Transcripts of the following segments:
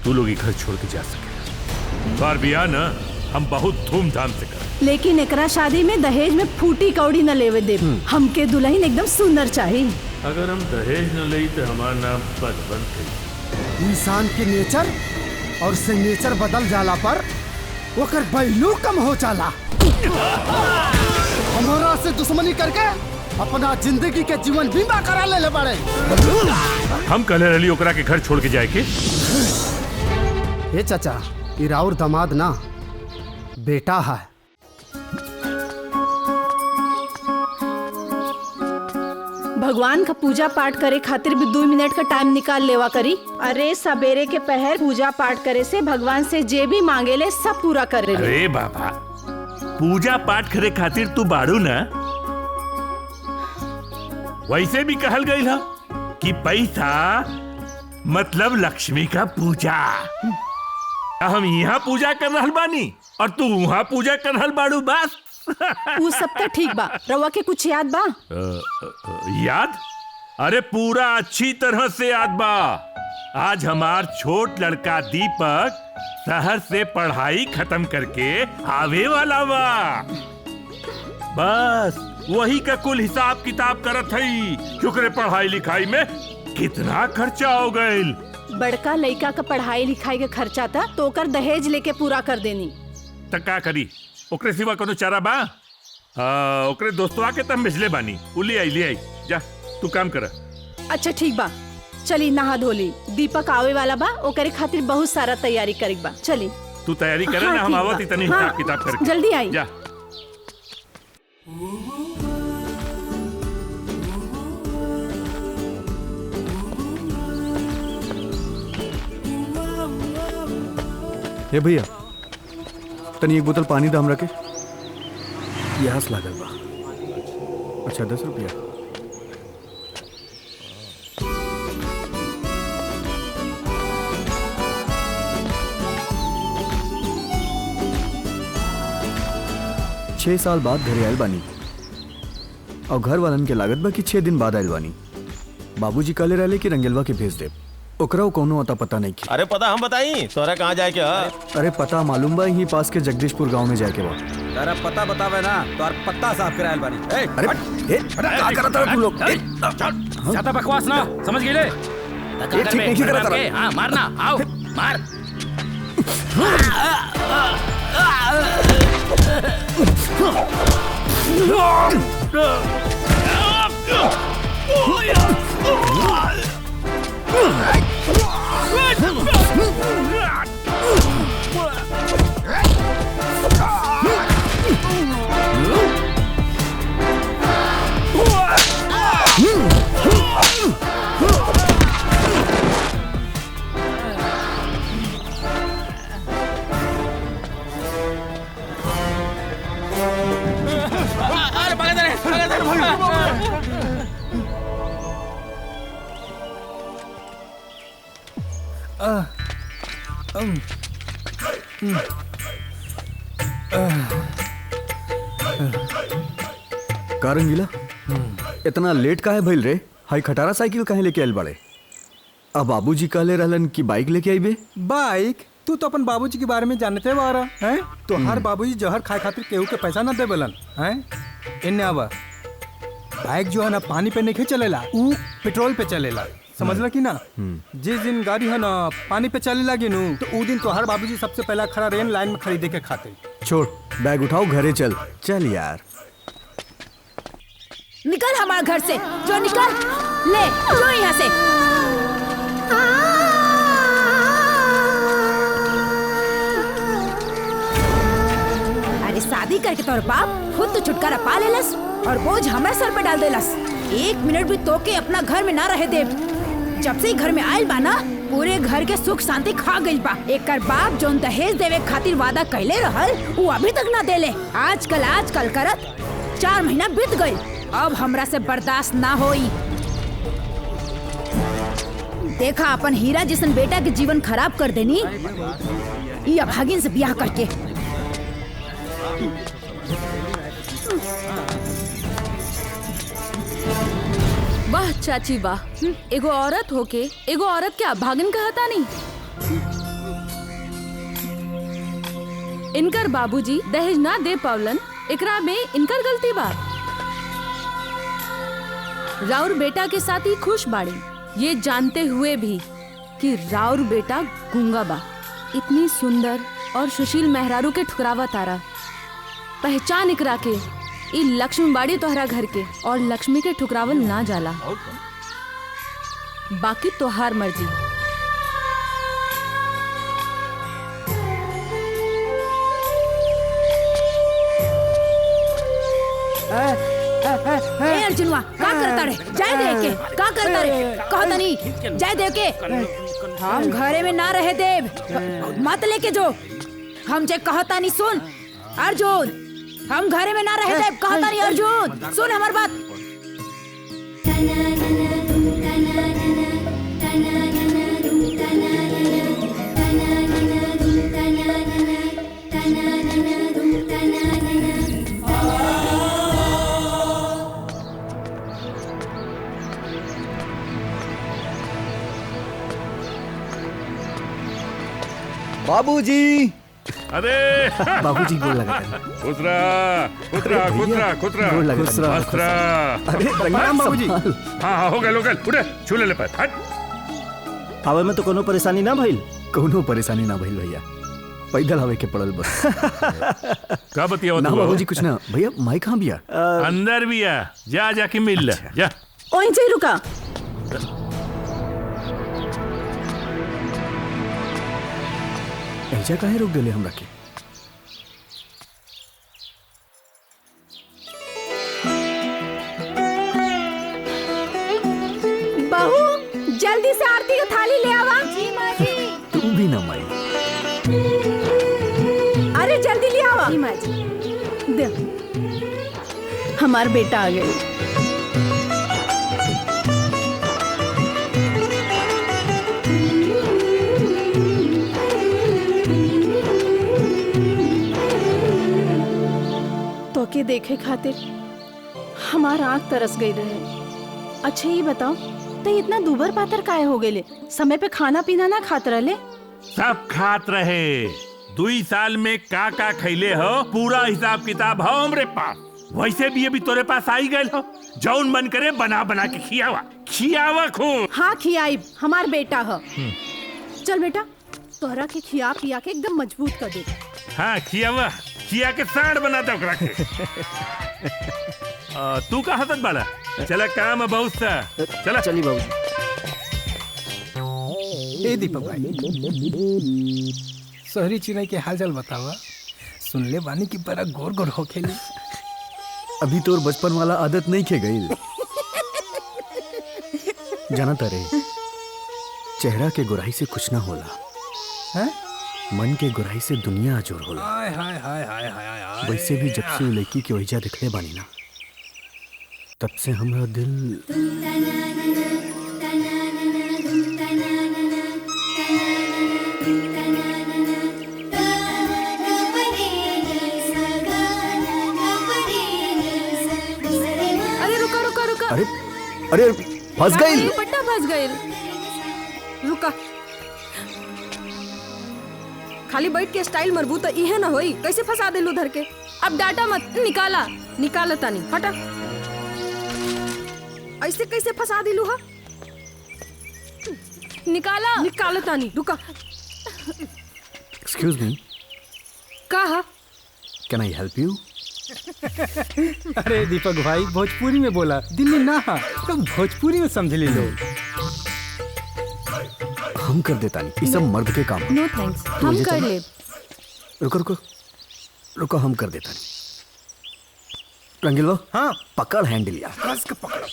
तू लोग घर छोड़ के जा सके। बार बिया ना हम बहुत धूमधाम से कर। लेकिन एकरा शादी में दहेज में फूटी कौड़ी न लेवे दे। हमके दुल्हन एकदम सुंदर चाहिए। अगर हम दहेज न ले तो हमारा नाम बदबन थे। इंसान के नेचर और सिग्नेचर बदल जाला पर ओकर वैल्यू कम हो जाला। हमारा से दुश्मनी करके अपना जिंदगी के जीवन बीमा करा ले बड़े। हम कहले रही ओकरा के घर छोड़ के जाए के। हे चाचा, इराउर दामाद ना बेटा है। भगवान का पूजा पाठ करे खातिर भी 2 मिनट का टाइम निकाल लेवा करी। अरे सवेरे के पहर पूजा पाठ करे से भगवान से जे भी मांगे ले सब पूरा करे। अरे बाबा, पूजा पाठ करे खातिर तू बाड़ू ना। वैसे भी कहल गई है कि पैसा मतलब लक्ष्मी का पूजा। हम यहाँ पूजा कर रहल बानी और तू वहाँ पूजा कर रहल बाड़ू। बस वो सब तो ठीक बा। रवा के कुछ याद बा? याद? अरे पूरा अच्छी तरह से याद बा। आज हमार छोट लड़का दीपक शहर से पढ़ाई खत्म करके आवे वाला बा। बस वही का कुल हिसाब किताब करत हई। शुक्र पढ़ाई लिखाई में कितना खर्चा हो गईल। बड़का लड़का का पढ़ाई लिखाई का खर्चा था तो ओकर दहेज लेके पूरा कर देनी। त का करी? ओकरे सिवा कोनो चारा बा? ओकरे दोस्तवा के तम भेजले बानी। ले आई जा तू काम कर। अच्छा ठीक बा, चली नहा धोली। दीपक आवे वाला बा, ओकरे खातिर बहुत सारा तैयारी करे बा। चली तू तैयारी करे ना, हम आवत इतनी हिसाब किताब करके। जल्दी आई जा। हे भैया, तनी एक बोतल पानी दाम रखे। प्यास लागल बा। अच्छा 10 रुपया। छह साल बाद घरे आयल बानी और घर वालन के लागत बा कि 6 दिन बाद आयल बानी। बाबूजी कहले रहले कि रंगेलवा के भेज दे। ओकरा कोनो अता पता नहीं की। अरे पता हम बताई तोरा कहाँ जाए के? अरे पता मालूम बा, यहीं पास के जगदीशपुर गांव में जाके बा। तारा पता बतावे ना तो और पत्ता साफ करायल बानी। अरे क्या करत रहा तू लोग? ज्यादा बकवास ना, समझ गए? ये ठीक नहीं करत रहा। हाँ मारना, आओ मार। का रंगीला, इतना लेट काहे भइल रे? हाई खटारा साइकिल काहे लेके आयल बड़े? अब बाबूजी कहले रहलन कि बाइक लेके आइबे। बाइक? तू तो अपन बाबूजी के बारे में जानते बारा हैं? तो हर बाबूजी जहर खाए खातिर केहू के पैसा ना दे बेलन हैं? इन्ने आवा बाइक जो है ना पानी पे नहीं चलेला, ऊ पेट्रोल पे चलेला। समझला कि ना? जिस दिन गाड़ी है ना पानी पे चले लगी नू तो उ दिन तो हर बाबूजी सबसे पहला खड़ा रेन लाइन में खरीदे के खाते। छोड़ बैग उठाओ, घरे चल। चल यार, निकल हमारे घर से। जो निकल, ले लो यहाँ से। अरे शादी करके तोर बाप खुद तो छुटकारा पा लेलस और बोझ हमारे सर पे डाल देलस। 1 मिनट भी तोके अपना घर में ना रहे दे। जब से घर में आयल बा ना पूरे घर के सुख शांति खा गई बा। एकर बाप जोन दहेज देवे खातिर वादा कैले रहल वो अभी तक ना देले। आजकल करत 4 महीना बीत गई। अब हमरा से बर्दाश्त ना होई। देखा अपन हीरा जिसन बेटा के जीवन खराब कर देनी ये अभागिन से ब्याह करके। वाह चाची वाह, एगो औरत होके एगो औरत के अभागिन कहता नहीं। इनकर बाबूजी दहेज ना दे पावलन, एकरा में इनकर गलती बा। राउर बेटा के साथ ही खुश बाड़ी, ये जानते हुए भी कि राउर बेटा गूंगा बा। इतनी सुंदर और सुशील मेहरारू के ठुकरावा तारा, पहचान इकरा के ई लक्ष्मी बाड़ी तोहरा घर के, और लक्ष्मी के ठुकरावल ना जाला। बाकी तोहार मर्जी। ए अर्जुनवा, का करता रे? जाय देव के, का करता रे? कहता नहीं जाय देव के। हम घरे में ना रहे देव, मत लेके जो। हम जे कहता नहीं सुन अर्जुन, हम घरे में ना रहे देव, कहता नहीं अर्जुन, सुन हमार बात। बाबूजी। अरे बाबूजी गोल लगा है। खुसरा खुसरा खुसरा खुसरा गोल लगा है। खुसरा। अरे रंगनाथ बाबूजी। हाँ हो गए उठे, छू ले पैर, हट। आवे में तो कोनो परेशानी ना भइल? कोनो परेशानी ना भइल भैया, पैदल आवे के पड़ल बस। का बतिया ना बाबूजी कुछ ना। भैया माई कहाँ बिया? अंदर भी आ, जा जाके मिल ले, जा। ओइन से रुका। ऐजा काहे रोक देले हमरा के? बहू जल्दी से आरती की थाली ले आवा। जी माँ जी। तू भी ना माई। अरे जल्दी ले आवा। जी माँ जी, दे। हमार बेटा आ गए। तो के देखे खातिर हमार आँख तरस गई रहे। अच्छा ये बताओ, तो इतना दूबर पातर काहे हो गए? समय पे खाना पीना ना खात रहले? सब खात रहे। 2 साल में का खैले हो, पूरा हिसाब किताब हो हमरे पास। वैसे भी अभी तोरे पास आई गए हो, जौन मन करे बना बना के खियावा खूब। हाँ खियाई, हमार बेटा हो। चल बेटा, तोहरा के खिया पिया के एकदम मजबूत कर दे। हाँ खिया के साड़ बना दे ओकरा के। तू का हसत बाड़ा? चला काम है बहुत सा, चला। चली बाबूजी। ए दीपक भाई, शहरी चिड़ै के हालचाल बतावा। सुनले बानी की बड़ा गोर गोर होखेली। अभी तोर बचपन वाला आदत नहीं खे गई। जाना तारे, चेहरा के गुराई से कुछ ना होला, हैं? मन के गुराई से दुनिया अजोर होला। हाय हाय हाय हाय हाय हाय। वैसे भी जब से लड़की के वजह दिखले बानी ना, तब से हमरा दिल। अरे रुका रुका रुका। अरे अरे फंस गई। पट्टा फंस गई। रुका, खाली बैठ के स्टाइल मरबू तो इहे ना होई। कैसे फंसा दिलू धर के? अब डाटा मत, निकाला तानी, हटा। ऐसे कैसे फंसा दिलू? हा निकाला तानी, रुका। एक्सक्यूज मी, का हा? Can I help you? अरे दीपक भाई, भोजपुरी में बोला, दिल्ली ना तो भोजपुरी में समझ ले लो। हम कर देता नहीं, ये सब मर्द के काम। नो थैंक्स, हम कर ले। रुको रुको रुको, हम कर देता नहीं। रंगीलो, हाँ पकड़ हैंडल यार। कस के पकड़ो।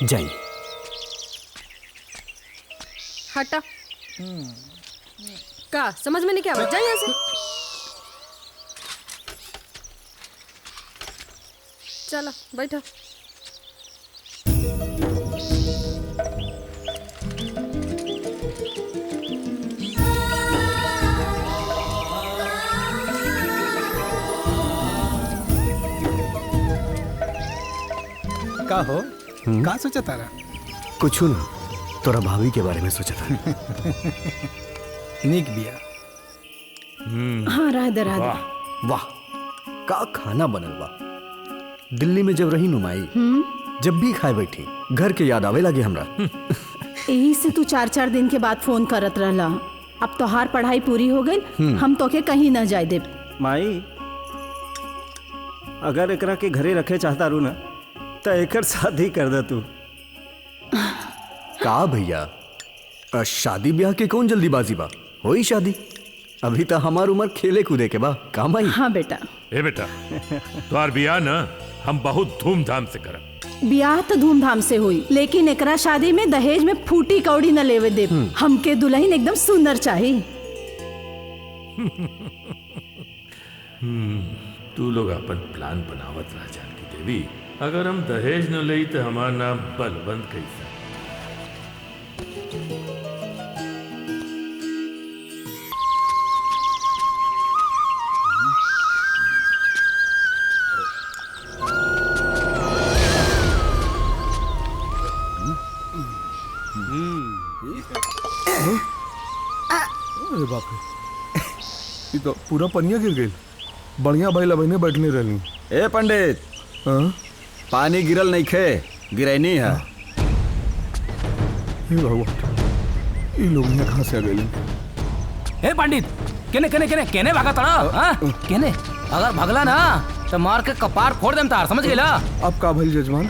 जाइए। हटा। का समझ में नहीं क्या बच जाए यहाँ से। चलो बैठो। का हो का सोचा तारा? कुछ ना, तोरा भाभी के बारे में सोचा था। निक बिया। हाँ राधे राधे। वाह, का खाना बनल बा। दिल्ली में जब रही नुमाई, जब भी खाए बैठी घर के याद आवे लगे हमरा। यही से तू 4-4 दिन के बाद फोन करत रहला। अब तोहार पढ़ाई पूरी हो गई, हम तोके कहीं ना जाए देब। माई अगर एकरा के घरे रखे चाहता रू ना तो एकर शादी कर दे तू। का भैया, शादी ब्याह के कौन जल्दीबाजी बा? होई शादी, अभी तो हमार उम्र खेले कूदे के बा। काम आई। हाँ बेटा। ए बेटा, तुम्हार बियाह ना हम बहुत धूमधाम से करब। ब्याह तो धूमधाम से हुई, लेकिन एकरा शादी में दहेज में फूटी कौड़ी न लेवे देब। हमके दुल्हन एकदम सुंदर चाहिए। तू लोग अपन प्लान बनावत रह जानकी देवी। अगर हम दहेज न लई तो हमार नाम बलवंत कैसा। अरे बाप रे, ये तो पूरा पनिया गिर गई। बढ़िया भाई लबैने बैठने रहनी। ए पंडित, पानी गिरल नहीं खे, गिरैनी है। हे भगवान, ये लोग यहाँ कहाँ से आ गए? ए पंडित, केने केने केने केने भागा तड़ा? हाँ केने? अगर भगला ना तो मार के कपार फोड़ देम तार, समझ गेला? अब का भइल जजमान?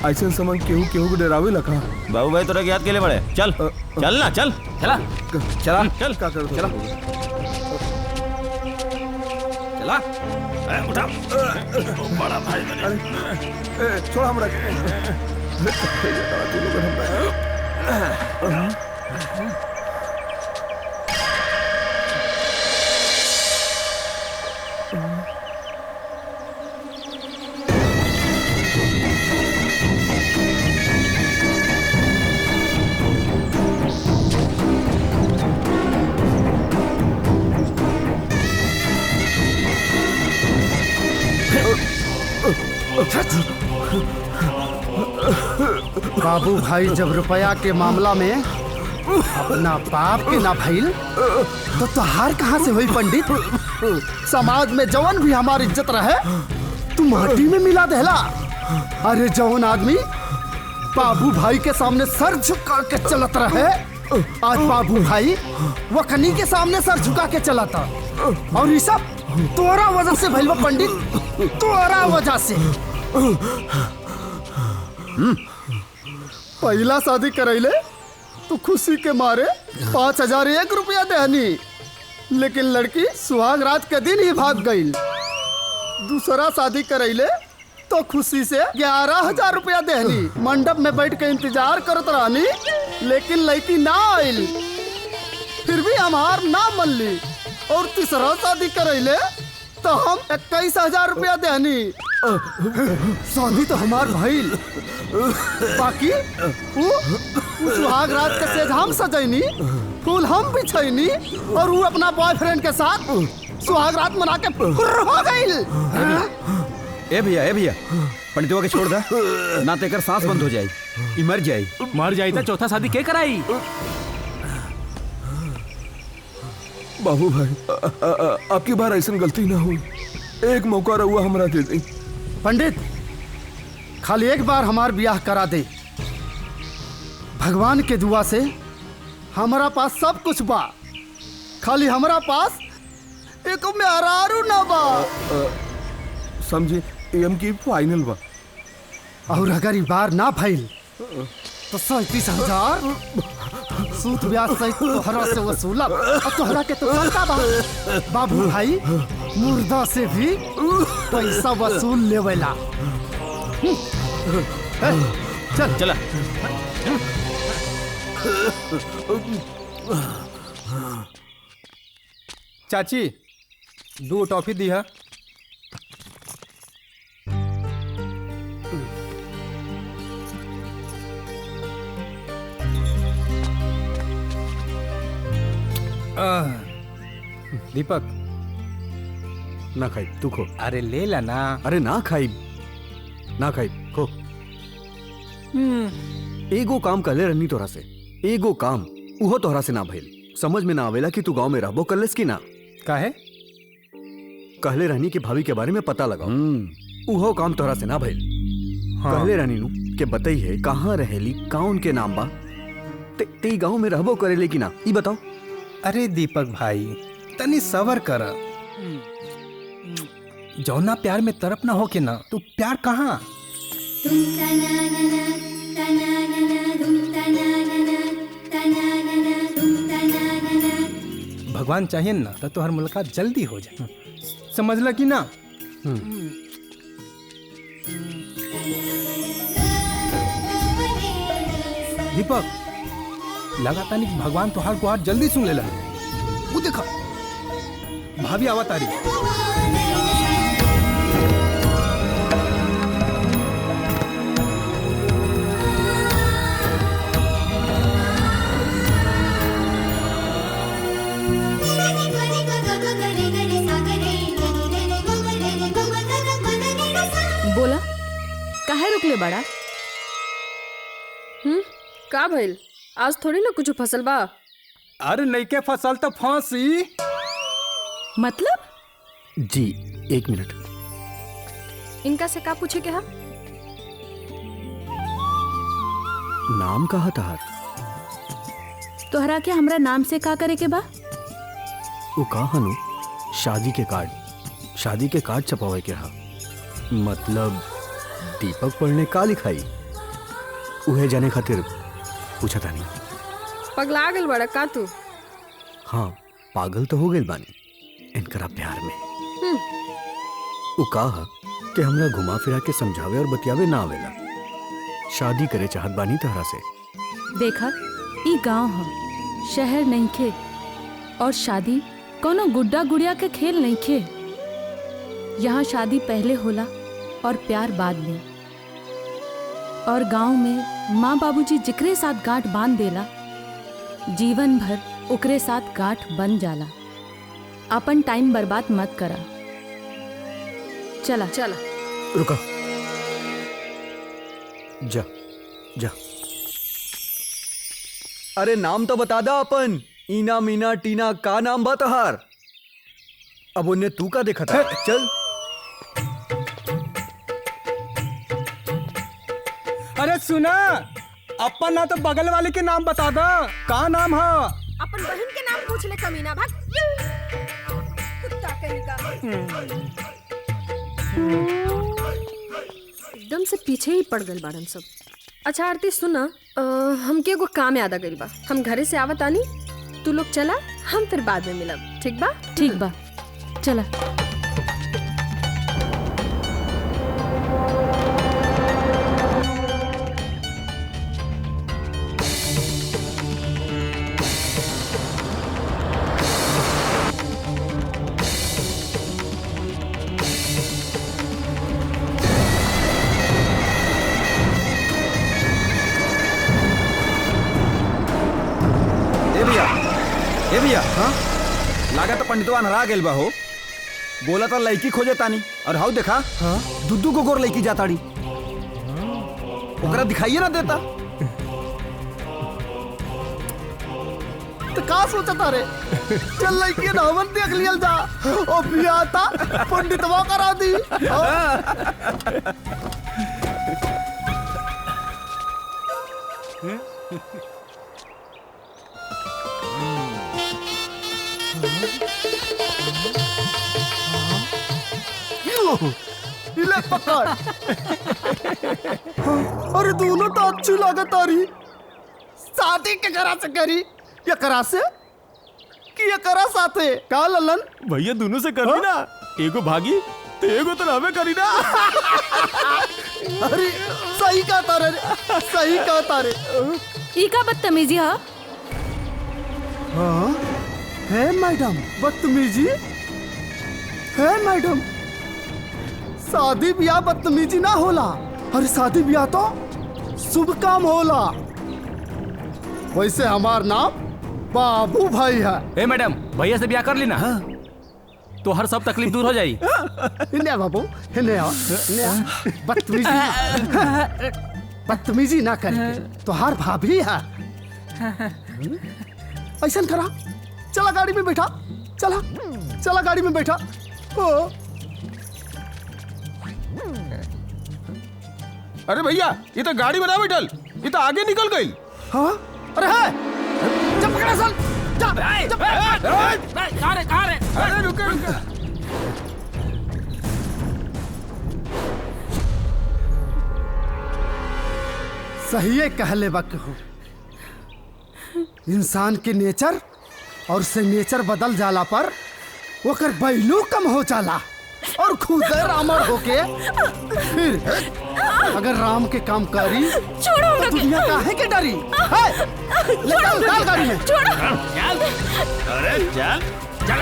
ऐसे समय केहू केहू के डरावे लगा। बाबू भाई तोरा के याद के लिए बड़े। चल चल ना, चल चला चला चल का कर चला चला। उठा। बड़ा भाई छोड़ हमरा। बाबू भाई जब रुपया के मामला में अपना बाप के ना भइल तो तोहार कहाँ से हुई पंडित? समाज में जवन भी हमारी इज्जत रहे तू माटी में मिला देला। अरे जवन आदमी बाबू भाई के सामने सर झुका के चलत रहे, आज बाबू भाई वो कनी के सामने सर झुका के चलाता। और ये सब तोरा वजह से भइल बा पंडित, तोरा वजह से। पहला शादी करैले तो खुशी के मारे 5001 रुपया देहनी, लेकिन लड़की सुहाग रात के दिन ही भाग गई। दूसरा शादी करैले तो खुशी से 11,000 रुपया देहनी, मंडप में बैठ के इंतजार करत रहनी, लेकिन लड़की ना आइल, फिर भी हमार ना मन ली। और तीसरा शादी करैले तो हम 21,000 रुपया देहनी। शादी तो हमार भइल, बाकी वो सुहाग रात के सेज हम सजैनी, फूल हम बिछैनी, और वो अपना बॉयफ्रेंड के साथ सुहाग रात मना के फुर्र हो गइल। ए भैया पंडितवा के छोड़ दा, ना तो एकर सांस बंद हो जाई, ई मर जाई तो चौथा शादी के कराई? बाबू भाई, आपकी बार ऐसा गलती ना हुई, एक मौका रहुआ हमरा दे दी। पंडित खाली एक बार हमार ब्याह करा दे, भगवान के दुआ से हमारा पास सब कुछ बा, खाली हमारा पास एक मेहरारू ना बा। समझे, एम की फाइनल बा। और अगर ये बार ना भइल तो 37,000 सूत ब्याज सहित तोहरा से वसूलब। और तोहरा के तो पता बा बाबू भाई मुर्दा से भी पैसा वसूल लेवेला। चल चला। चाची 2 टॉफी दी है। दीपक ना खाई, तू खो। अरे ले ला ना। अरे ना खाई, ना खाई, खो। एगो काम कले रहनी तोरा से, एगो काम उहो तोहरा से ना भइल। समझ में ना आवेला कि तू गांव में रहबो करलेस कि ना। काहे? कहले रहनी कि भाभी के बारे में पता लगाओ, उहो काम तोहरा से ना भइल। कहले रहनी नु के बताई है कहाँ रहेली, कौन के नाम बा, ते गांव में रहबो करेले कि ना, ई बताओ। अरे दीपक भाई तनी सबर कर। जौना प्यार में तरफ ना हो के ना, तू प्यार कहाँ। भगवान चाहिए ना तो तुम्हारी मुलाकात जल्दी हो जाए, समझला कि ना। दीपक लगातार नहीं भगवान तो हर गुहार जल्दी सुन लेला। वो देखा भाभी आवा तारी। बोला काहे रुकले बड़ा? का भइल? आज थोड़ी ना कुछ फसल बा। अरे नहीं के फसल तो फांसी। मतलब? जी एक मिनट, इनका से का पूछे के हा? नाम कहा तहार? तोहरा के हमरा नाम से का करे के बा? वो कहा नु शादी के कार्ड छपावे के हा। मतलब दीपक पढ़ने का लिखाई उहे जाने खातिर पूछा था। नहीं पगला गल बड़ा का तू? हाँ पागल तो हो गई बानी इनकरा प्यार में। वो कहा कि हमरा घुमा फिरा के समझावे और बतियावे ना आवेला। शादी करे चाहत बानी तहरा से। देखा ई गांव है, शहर नहीं खे, और शादी कोनो गुड्डा गुड़िया के खेल नहीं खे। यहाँ शादी पहले होला और प्यार बाद में। और गांव में माँ बाबूजी जिकरे साथ गांठ बांध देला, जीवन भर उकरे साथ गांठ बन जाला। अपन टाइम बर्बाद मत करा। चला चला रुका, जा जा। अरे नाम तो बता दा अपन। ईना मीना टीना का नाम बा तहार? अब उन्हें तू का देखा था। चल। अरे सुना, अपन ना तो बगल वाले के नाम बता दो। का नाम है? अपन बहन के नाम पूछ ले कमीना। भाग कुत्ता कहीं का। एकदम से पीछे ही पड़ गए बाड़न सब। अच्छा आरती सुना, हमके एगो काम याद आ गइल बा। हम घरे से आवत आनी, तू लोग चला, हम फिर बाद में मिलब। ठीक बा? ठीक बा, चला। ए भैया, हाँ लागा तो पंडितवा नरा गेल बा हो। बोला था लड़की खोजे तानी, और हाउ देखा दुद्दू को गोर लड़की जाताड़ी। ओकरा दिखाइए ना देता। तो का सोचता रे? चल लड़की नामन देख लियल जा। ओ बिया ता पंडितवा करा दी। ले पकड़। अरे दोनों तो अच्छी लागत आ रही। शादी के करा से करी या करा से कि या करा साथे का ललन? भैया दोनों से करी ना, एगो भागी तो एगो तो हमें करी ना। अरे सही कहता रे, सही कहता रे। ई का बदतमीजी है? हाँ है मैडम, बदतमीजी है मैडम। शादी ब्याह बदतमीजी ना होला। अरे शादी ब्याह तो शुभ काम होला। वैसे हमार नाम बाबू भाई है। ए मैडम, भैया से ब्याह कर ली ना, तो हर सब तकलीफ दूर हो जाई। इन्हें बाबू, इन्हें बदतमीजी। बदतमीजी ना करके तोहार भाभी है। ऐसा करा, चला गाड़ी में बैठा, चला चला गाड़ी में बैठा। ओ अरे भैया, ये तो गाड़ी में ना बैठल, ये तो आगे निकल गई। हाँ अरे है, जब पकड़ा सल, जा कहाँ रे? अरे रुक। सही है कहले वक्त हो। इंसान के नेचर और से नेचर बदल जाला पर ओकर बैलू कम हो जाला और खुद रामर होके फिर अगर राम के काम करी तो दुनिया काहे के डरी है? ले चल गाड़ी में। अरे चल चल।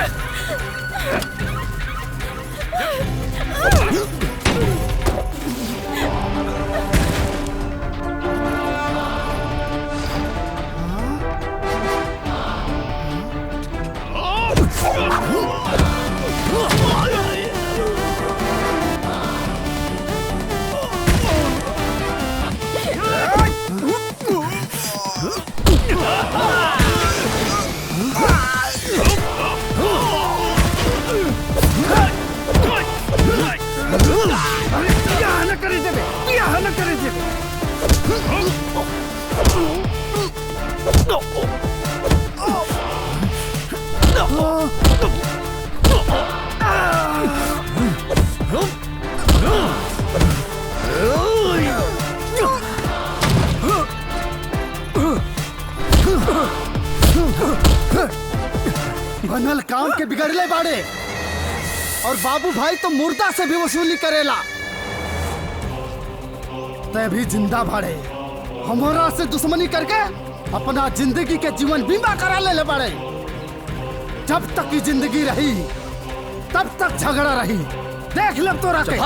बनल काम के बिगड़ले बाड़े और बाबू भाई तो मुर्दा से भी वसूली करेला। तय भी जिंदा भाड़े हमारा से दुश्मनी करके अपना जिंदगी के जीवन बीमा करा ले बाड़े। जब तक की जिंदगी रही तब तक झगड़ा रही। देख ले तो रखे,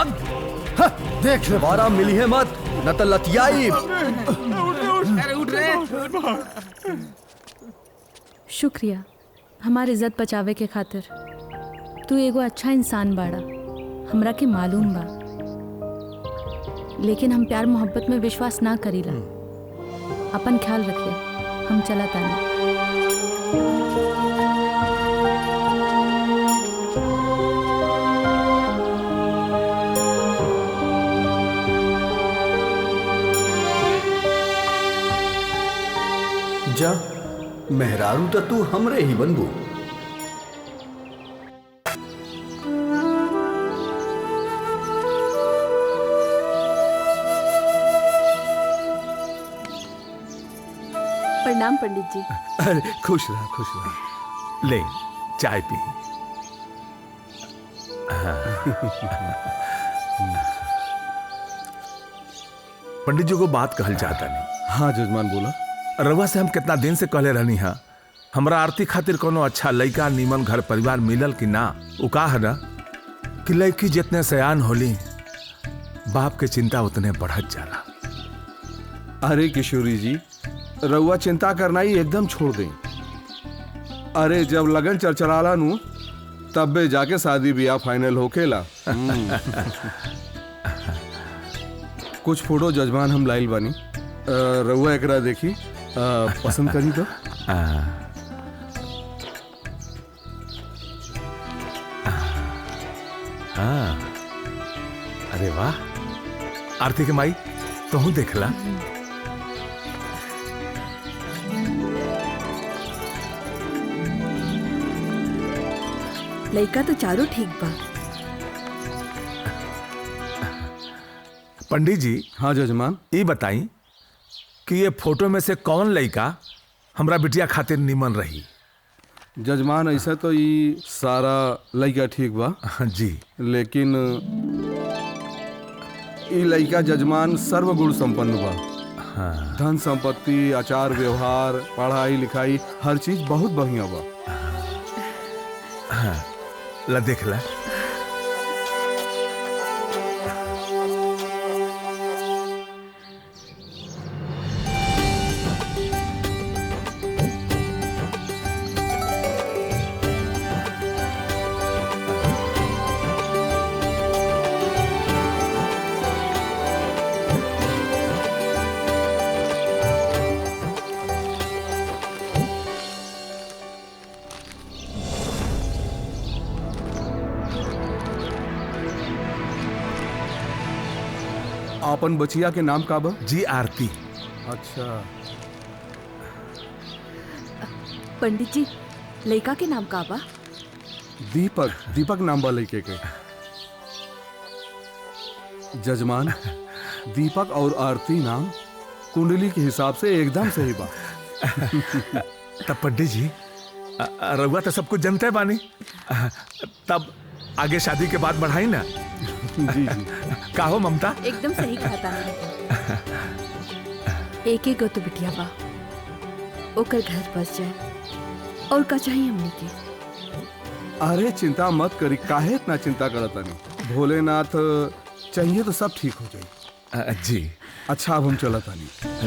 देख ले। दोबारा मिली है मत न तो लतियाई। शुक्रिया हमारी इज्जत बचावे के खातिर। तू एगो अच्छा इंसान बाड़ा, हमरा के मालूम बा, लेकिन हम प्यार मोहब्बत में विश्वास ना करीला। अपन ख्याल रखिए, हम चला तानी। जा मेहरारू तो तू हमरे ही बनबू। प्रणाम पंडित जी। अरे खुश रहा। ले चाय पी। पंडित जी को बात कहल चाहता नहीं। हाँ जजमान बोला। रवा से हम कितना दिन से कहले रहनी है हमरा आरती खातिर कोनो अच्छा लड़का नीमन घर परिवार मिलल कि ना। उ का है ना कि लड़की जितने सयान होली बाप के चिंता उतने बढ़त जाला। अरे किशोरी जी, रउआ चिंता करना ही एकदम छोड़ दें। अरे जब लगन चरचराला नू तब जाके शादी ब्याह फाइनल होकेला। कुछ फोटो जजमान हम लाइल बानी, रउआ एकरा देखी, पसंद करी तो। हाँ अरे वाह, आरती के माई तू देखला। लड़का तो चारों ठीक बा। पंडित जी। हाँ जजमान। ये बताई कि ये फोटो में से कौन लड़का हमरा बिटिया खातिर निमन रही। जजमान ऐसा तो ये सारा लड़का ठीक बा जी, लेकिन ये लड़का जजमान सर्वगुण संपन्न बा। हाँ। धन संपत्ति, आचार व्यवहार, पढ़ाई लिखाई हर चीज बहुत बढ़िया बा। हाँ ला देख ला। आपन बचिया के नाम का बा? जी आरती। अच्छा, पंडित जी लड़का के नाम का बा? दीपक। दीपक नाम बा लड़के के। जजमान, दीपक और आरती नाम कुंडली के हिसाब से एकदम सही बा। तब पंडित जी रउआ तो सब कुछ जानते बानी, तब आगे शादी के बाद बढ़ाई ना। जी जी। का हो ममता? एकदम सही कहा था। एक एक गो तो बिटिया बा, ओकर घर बस जाए और का चाहिए हमनी के। अरे चिंता मत करी, काहे इतना चिंता करत तानी? भोलेनाथ चाहिए तो सब ठीक हो जाए। जी। अच्छा अब हम चलत तानी।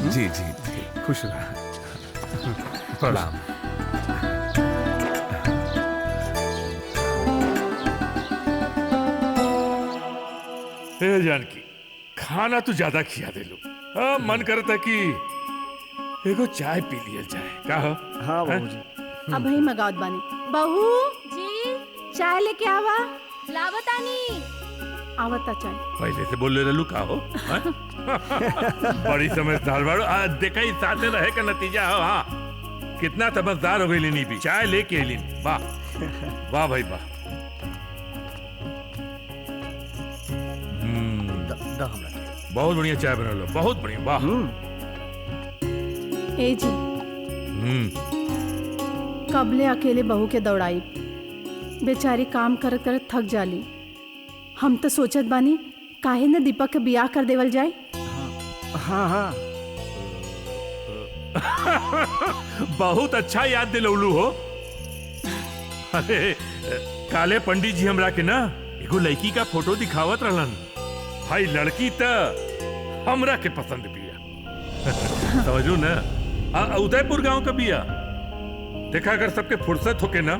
जी जी जी। खुश रह। प्रणाम। ए जानकी, खाना तो ज्यादा खिया दे लो। हाँ, मन करता कि एगो चाय पी लिया जाए। का हो? हाँ बाबूजी। अब ही मगावत बानी। बहू जी चाय लेके आवा। लावतानी। आवता चाय। पहले से बोल रहलू का हो? बड़ी समझदार बाड़ो। देखा ही साथे रहे का नतीजा हो। हाँ, कितना समझदार हो गई लेनी भी। चाय लेके लीन। वाह वाह भाई वाह। बहुत बढ़िया चाय बना लो, बहुत बढ़िया। वाह। ए जी कबले अकेले बहू के दौड़ाई, बेचारी काम कर कर थक जाली। हम तो सोचत बानी काहे न दीपक के बियाह कर देवल जाए। हाँ हाँ। बहुत अच्छा याद दिलौलू हो। अरे काले पंडित जी हमरा के ना एगो लड़की का फोटो दिखावत रहलन। भाई लड़की त हमरा के पसंद बिया। समझू ना, उदयपुर गांव का बिया। देखा अगर सबके फुर्सत होके ना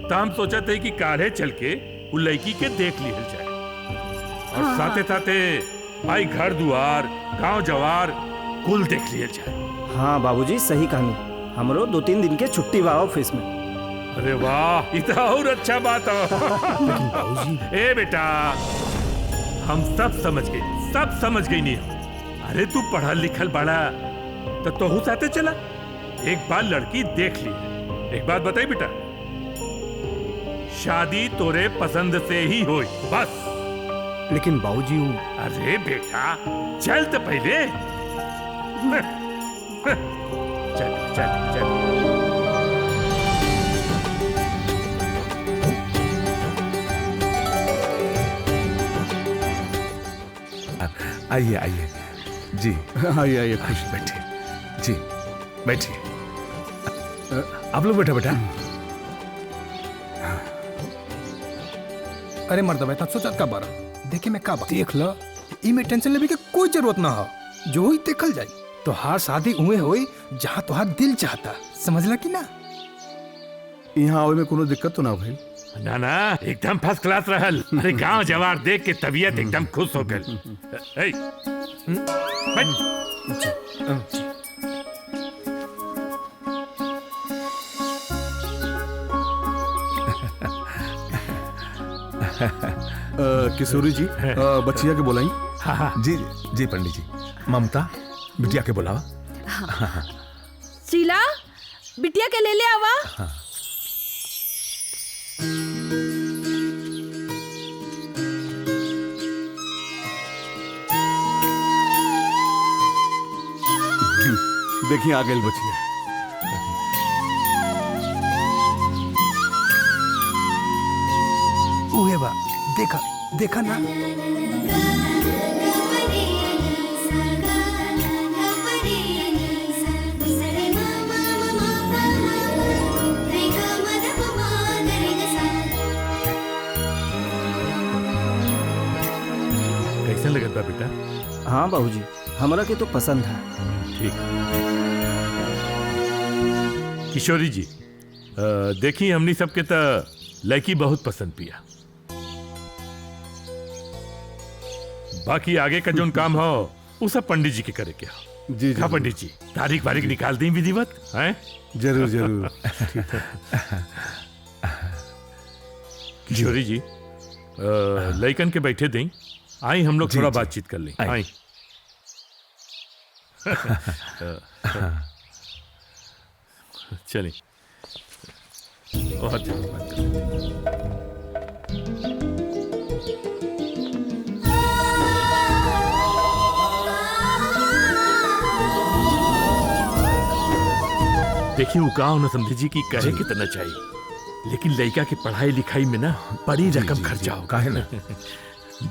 तो हम सोचत है कि काले चल के वो लड़की के देख लिहल जाए। और हाँ, साथे साथे भाई घर दुआर गांव जवार कुल देख लिहल जाए। हाँ बाबूजी सही कहानी। हमरो 2-3 दिन के छुट्टी बा ऑफिस में। अरे वाह, ये तो और अच्छा बात हो। ए बेटा, हम सब समझ गई नहीं। अरे तू पढ़ल लिखल बड़ा तो तोहू साथे चला, एक बार लड़की देख ली। एक बात बताई बेटा, शादी तोरे पसंद से ही होई बस। लेकिन बाबूजी हूँ। अरे बेटा चल तो पहले। चल चल चल। आइए आइए जी। आइए आइए, खुश बैठिए जी, बैठिए। आप लोग बैठा बेटा। अरे मर्द बैठा सोचत का बारा देखे मैं का देख लो। ई में टेंशन लेवे के कोई जरूरत ना हो, जो हुई देखल जाए। तो हार शादी उहे होई जहाँ तुहार दिल चाहता। समझला कि ना? यहाँ आवे में कोनो दिक्कत तो ना भाई? ना ना, एकदम फर्स्ट क्लास रहल। अरे गांव जवार देख के तबीयत एकदम खुश हो गई। किशोरी जी, बच्चिया के बोलाई। हाँ हाँ जी जी पंडित जी। ममता बिटिया के बुलावा। शीला बिटिया के ले ले आवा। हाँ। देखिए आ गई बच्चिया। उहे बा, देखा देखा ना। कैसे लगत बा बेटा? हाँ बाबूजी, हमरा के तो पसंद है। ठीक। किशोरी जी, देखिए हमनी सबके तो लड़की बहुत पसंद पिया। बाकी आगे का जो काम हो वो सब पंडित जी के करे के हो। जी जी पंडित जी, तारीख वारीख निकाल दी विधिवत हैं? जरूर जरूर। किशोरी जी, लइकन के बैठे दें। आई हम लोग थोड़ा बातचीत कर लें। आई। चलिए बहुत जल्दी बात करें। देखिए वो गाँव न समझे जी की कहे कितना चाहिए, लेकिन लड़का की पढ़ाई लिखाई में ना बड़ी रकम खर्चा होगा है ना।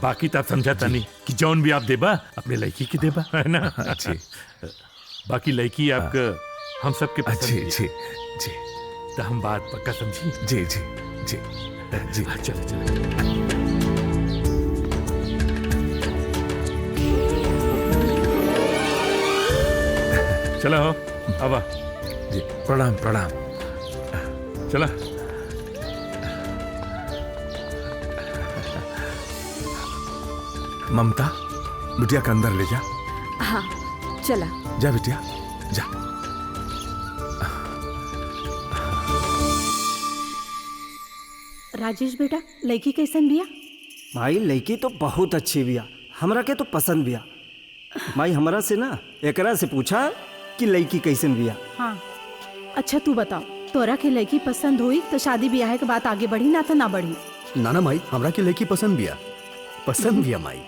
बाकी तो आप समझाता नहीं कि जौन भी आप देबा अपने लड़की की देबा है ना। बाकी लड़की आपका हम सबके पसंद जी जी, तो हम बात पक्का समझी। जी जी जी जी, चलो चलो। चलो आवा जी, प्रणाम प्रणाम। चला ममता, बिटिया के अंदर ले जा। हाँ चला। जा बिटिया जा। राजेश बेटा, लड़की कैसन बिया? माई लड़की तो बहुत अच्छी बिया, हमरा के तो पसंद बिया। माई हमरा से ना एकरा से पूछा कि लड़की कैसन बिया। हाँ अच्छा तू बताओ, तोरा के लड़की पसंद हुई तो शादी ब्याह के बात आगे बढ़ी ना तो ना बढ़ी? ना माई, हमरा के लड़की पसंद बिया माई।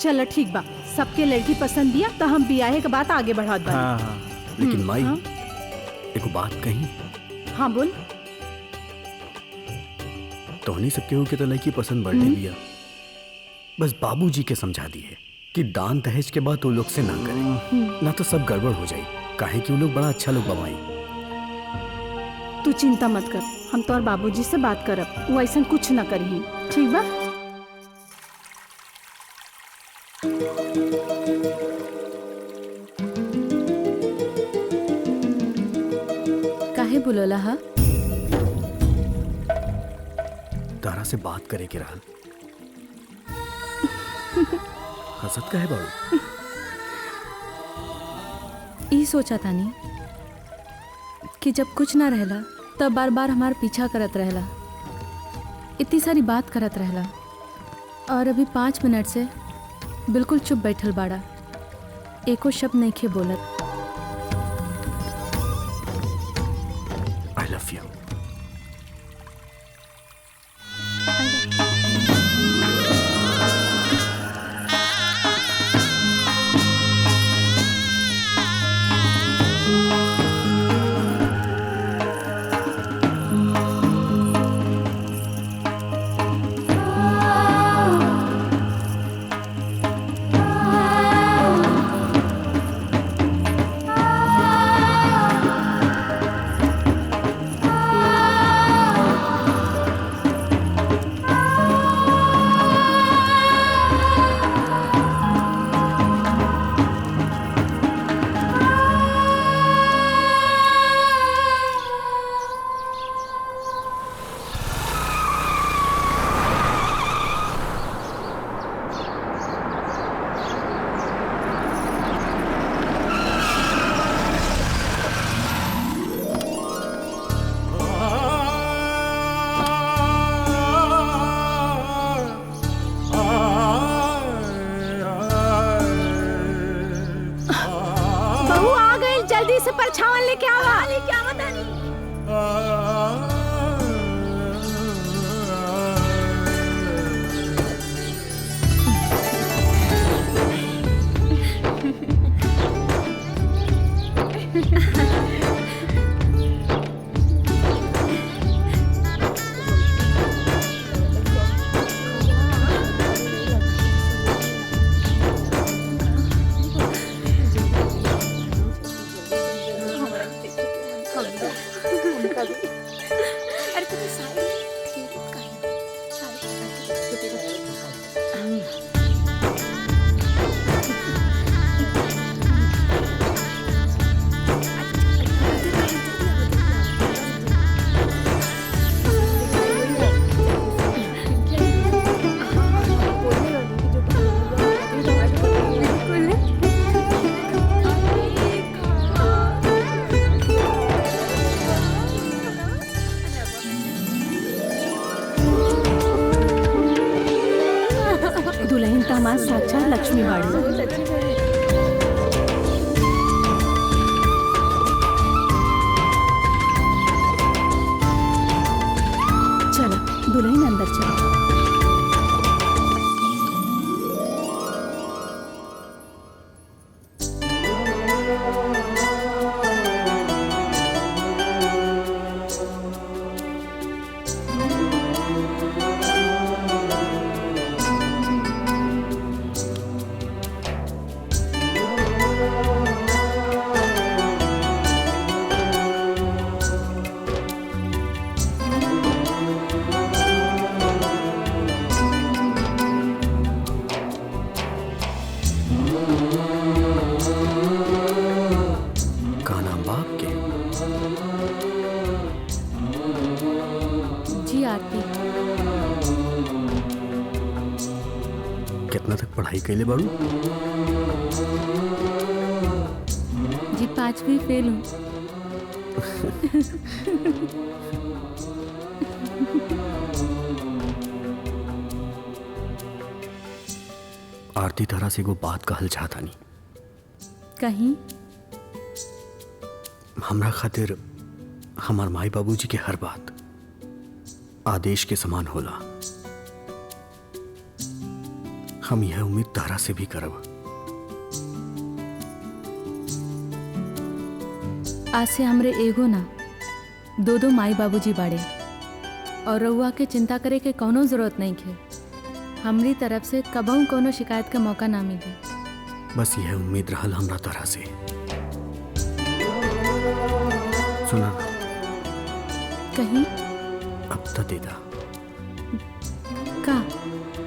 चलो ठीक बा, सबके लड़की पसंद बिया तो हम ब्याह के बात आगे बढ़ात बानी। हाँ। लेकिन माई एक बात कही। हाँ बोल। तोहनी सबके हो के तो लड़की पसंद बढ़ने बिया, बस बाबूजी के समझा दिए कि दान दहेज के बाद वो लोग से ना करे, ना तो सब गड़बड़ हो जाए। काहे कि वो लोग बड़ा अच्छा लोग बमाई। तू चिंता मत कर, हम तो और बाबूजी से बात करब, वो ऐसा कुछ ना करी। ठीक बा? काहे बुलोला हा? तारा से बात करे के रहल। हसत काहे बाबू? ई सोचा तानी कि जब कुछ ना रहला तब बार बार हमार पीछा करत रहला, इतनी सारी बात करत रहला, और अभी 5 मिनट से बिल्कुल चुप बैठल बाड़ा, एको शब्द नहीं खे बोलत। I love you. जल्दी से परछावन लेके आवा। लेके आवा तानी। दुल्हन तो हमार साक्षात लक्ष्मी बाड़ी। दुल्हन अंदर चल। का नाम बा आपके? जी आरती। कितना तक पढ़ाई कैले बाड़ू? जी 5वीं फेल हूँ। आरती तरह से एगो बात कहल चाहता नहीं। कहीं हमरा खातिर हमार माई बाबूजी के हर बात आदेश के समान होला। हम यह उम्मीद तारा से भी करब। आज से हमरे एगो ना दो माई बाबूजी बाड़े और रउआ के चिंता करे के कोनो जरूरत नहीं है। हमरी तरफ से कबहू कोनो शिकायत का मौका ना मिले। बस यह उम्मीद रहल हमरा तरह से। सुना कहीं अब तक देदा का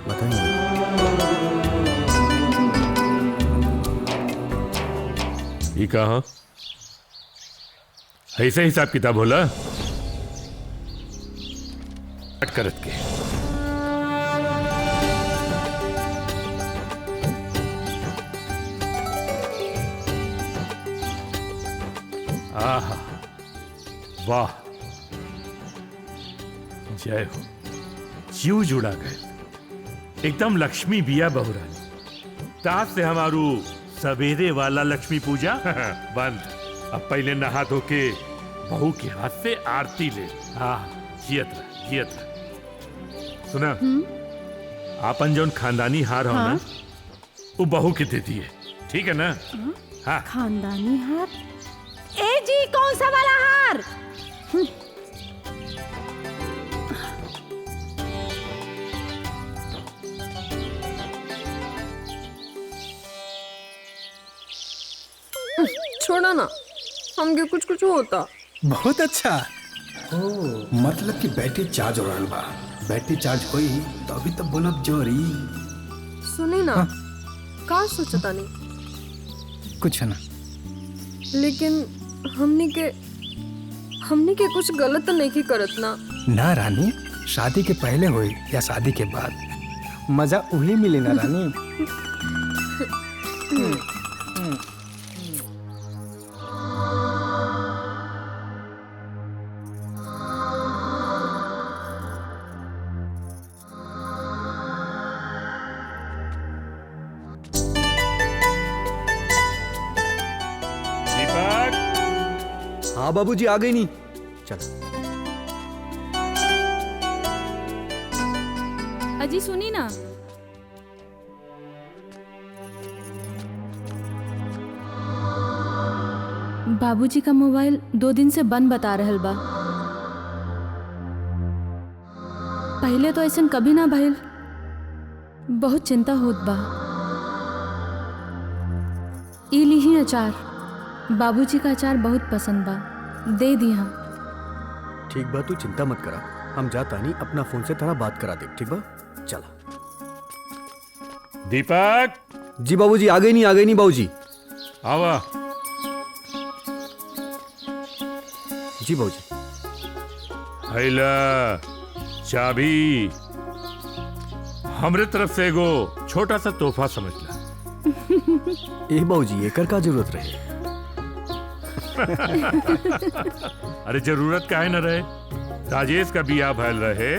बताइए। ये कहा ऐसे हिसाब किताब होला करत के। आहा वाह जय हो। जीव जुड़ा गए एकदम लक्ष्मी बिया बहुरानी। ताज से हमारू सवेरे वाला लक्ष्मी पूजा बंद। अब पहले नहा धो के बहू के हाथ से आरती ले। हाँ जियत रह जियत रह। सुना आपन जौन खानदानी हार हो ना वो बहू के दे दिए ठीक है ना। हाँ खानदानी हार? ए जी कौन सा वाला हार? छोड़ा ना हमके कुछ कुछ होता। बहुत अच्छा। ओ मतलब कि बैटरी चार्ज हो रहा बा। बैटरी चार्ज होई तो अभी तक बोलब जोरी। सुनी ना का सोचता नहीं कुछ ना। लेकिन हमनी के कुछ गलत तो नहीं करत ना। ना रानी शादी के पहले होई या शादी के बाद मजा वही मिली ना रानी। हाँ बाबूजी आ गई नहीं। चल अजी सुनी ना। बाबूजी का मोबाइल 2 दिन से बंद बता रहल बा। पहले तो ऐसा कभी ना भइल। बहुत चिंता होत बा। ई लीही अचार। बाबूजी का अचार बहुत पसंद बा। दे दी हाँ। ठीक बा तू चिंता मत करा। हम जाता नहीं अपना फोन से तेरा बात करा दे ठीक बा। चला दीपक। जी बाबूजी आ गई नहीं बाबूजी। आवा। जी बाबूजी। हैला चाबी हमरे तरफ से एगो छोटा सा तोहफा समझ ला। ए बाबूजी एकर का जरूरत रहे? अरे जरूरत काहे न रहे। राजेश का बियाह भैल रहे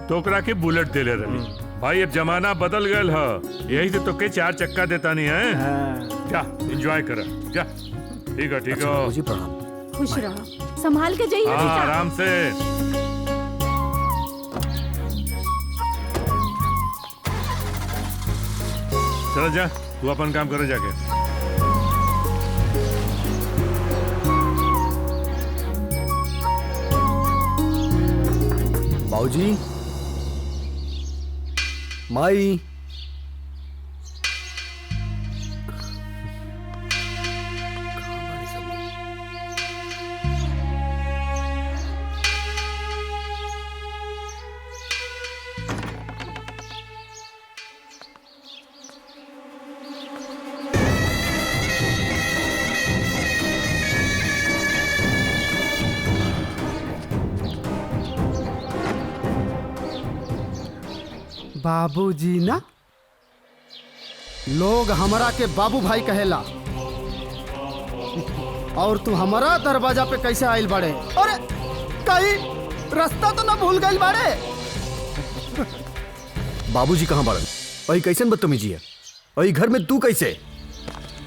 तो ओकरा के बुलेट देले रही। भाई अब जमाना बदल गयल है। यही से तो के 4 चक्का देता नहीं है। जा एंजॉय कर जा। ठीक है बाबूजी प्रणाम। खुश रहो संभाल के जाइए। आराम से। चलो जा, तू अपन काम करे जाके। बाबूजी, माई, बाबूजी ना, लोग हमरा के बाबू भाई कहेला, और तू हमारा दरवाजा पे कैसे आइल बड़े? अरे कहीं रास्ता तो ना भूल गई बड़े? बाबूजी कहाँ बड़न? वही कैसन बदतमीजी है? वही घर में तू कैसे?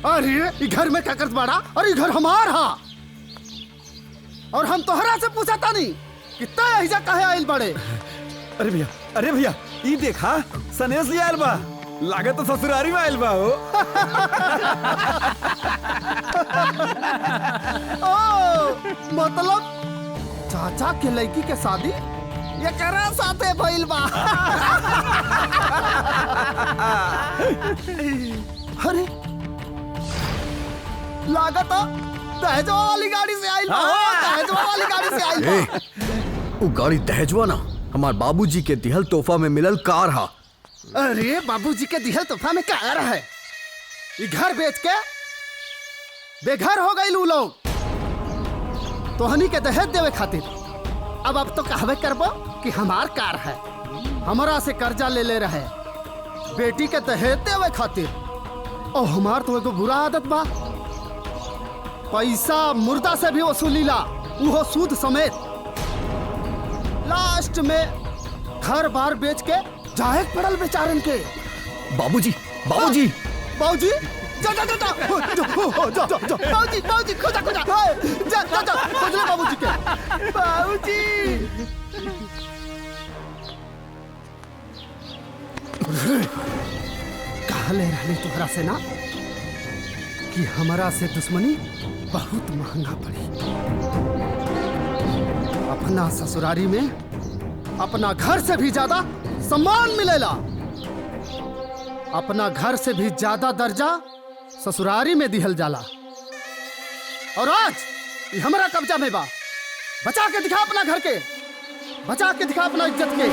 अरे ये घर में क्या करत बड़ा? अरे ये घर हमार हा, और हम तोहरा से पूछा था नहीं कितना ऐसा कहे आइल बड़े? अरे भैया ई देखा सनेस ले आयल बा, लागत तो ससुरारी में आयल बा हो। ओ, मतलब चाचा के लड़की के शादी ये करा साथे भइल बा। अरे लागत दहेजवा वाली गाड़ी से आइल बा, दहेजवा वाली गाड़ी से आइल बा। वो गाड़ी दहेजवा ना, हमार बाबूजी के दिहल तोहफा में मिलल कार हा। अरे बाबूजी के दिहल तोहफा में कार है? ये घर बेच के बेघर हो गई लू लोग तोहनी के दहेज देवे खातिर। अब तो कहवे करबो कि हमार कार है, हमारा से कर्जा ले रहे बेटी के दहेज देवे खातिर। और हमार तो एगो बुरा आदत बा, पैसा मुर्दा से भी वसूलीला, वो सूद समेत। लास्ट में घर बार बेच के जाए पड़ल बेचारन के। बाबूजी, बाबूजी, बाबूजी, जा जा जा जा जा बाबूजी, बाबूजी खोजा खोजा, जा जा जा खोज ले बाबूजी के। बाबूजी कहा ले रहली तोहरा से ना कि हमारा से दुश्मनी बहुत महंगा पड़ी। अपना ससुरारी में अपना घर से भी ज्यादा सम्मान मिलेला, अपना घर से भी ज्यादा दर्जा ससुरारी में दिहल जाला। और आज ये हमारा कब्जा में बा। बचा के दिखा अपना घर के, बचा के दिखा अपना इज्जत के।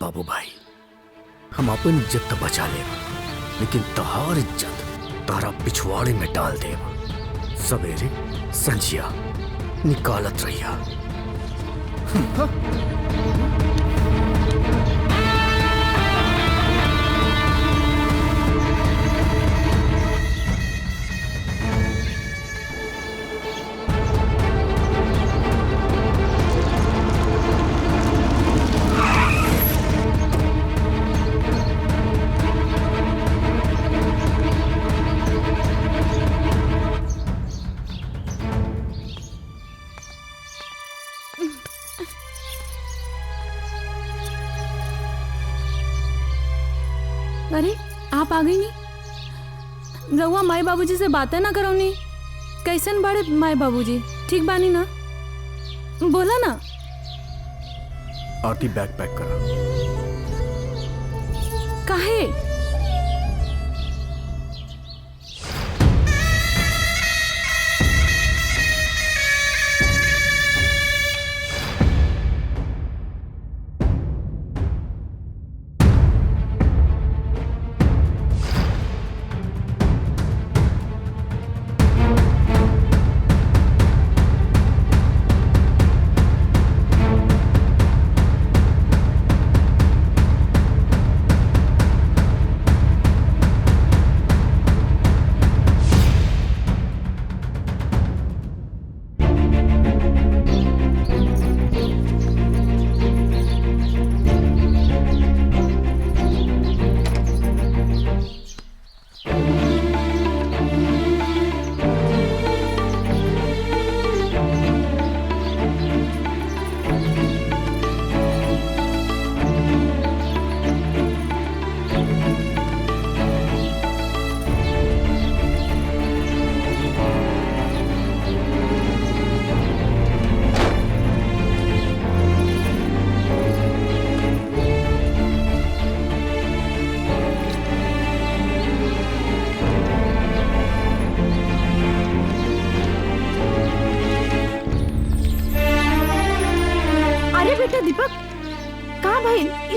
बाबू भाई, हम अपन इज्जत तो बचा ले, लेकिन तहार इज्जत तारा पिछवाड़े में डाल दे। सवेरे संजिया निकालत रहिया। अरे आप आ गई नी? रउआ माई बाबूजी से बातें ना करो नी? कैसन बड़े माई बाबूजी? ठीक बानी ना? बोला ना। आरती बैग पैक करा। काहे?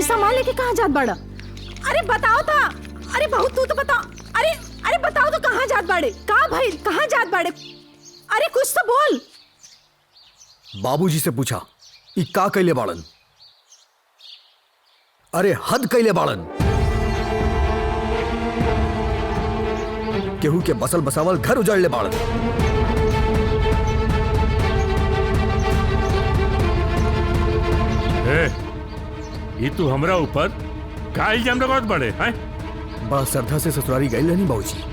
सामान लेके कहाँ जात बाड़ा? अरे बताओ था। अरे बहू तू तो बता। अरे अरे बताओ तो कहाँ जात बाड़े? कहाँ भाई कहाँ जात बाड़े? अरे कुछ तो बोल। बाबूजी से पूछा ई का कैले बाड़न? अरे हद कैले बाड़न। केहू के बसल बसावल घर उजाड़ ले बाड़न। ये तू हमरा ऊपर का इल्जाम लगावत बड़े हैं? बड़ा श्रद्धा से ससुरारी गई नहीं बाबूजी।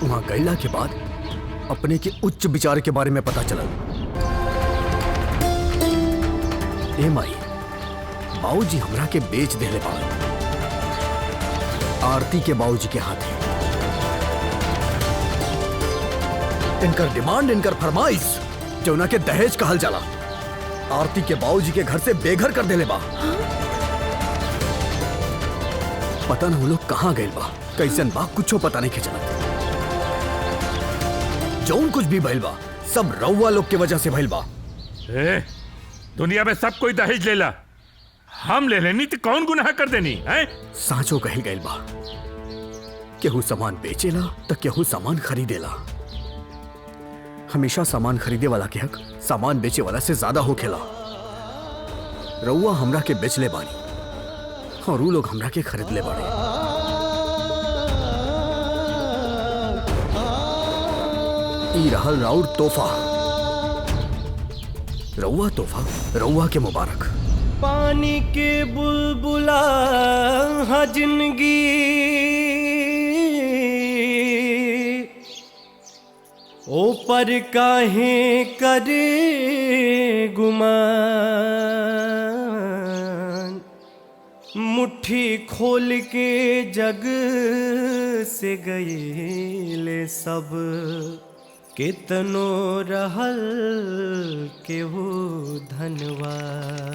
वहां गईला के बाद अपने के उच्च विचार के बारे में पता चला। ए माई, बाबूजी हमरा के बेच देले बाड़न आरती के बाबूजी के हाथ है। इनकर डिमांड, इनकर फरमाइश जौना के दहेज कहल जाला, आरती के बाबूजी के घर से बेघर कर देले बा। पता न वो लोग कहाँ गए बा, कैसन बा, कुछो पता नहीं चलत। जौन कुछ भी भइल बा सब रउआ लोग के वजह से भइल बा। दुनिया में सब कोई दहेज लेला, हम ले लेनी तो कौन गुनाह कर देनी है? साँचो कहल गइल बा, केहू सामान बेचेला तो केहू सामान खरीदेला। हमेशा सामान खरीदे वाला के हक सामान बेचे वाला से ज्यादा होखेला। रउआ हमरा के बेचले बानी और ऊ लोग हमरा के खरीद ले बाड़े। ई रहल राउर तोहफा। रउआ तोहफा रउआ के मुबारक। पानी के बुलबुला हाँ जिंदगी ओ पर काहे करे गुमान। मुट्ठी खोल के जग से गए सब, कितनो रहल केहू धनवान।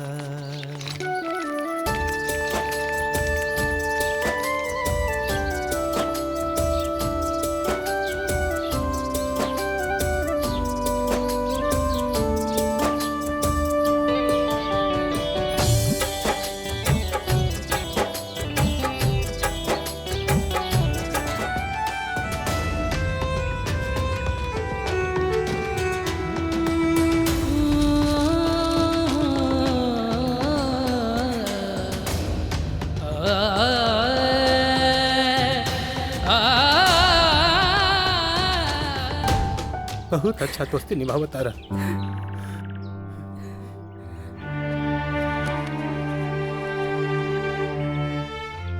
बहुत अच्छा दोस्ती निभावत आ रहा।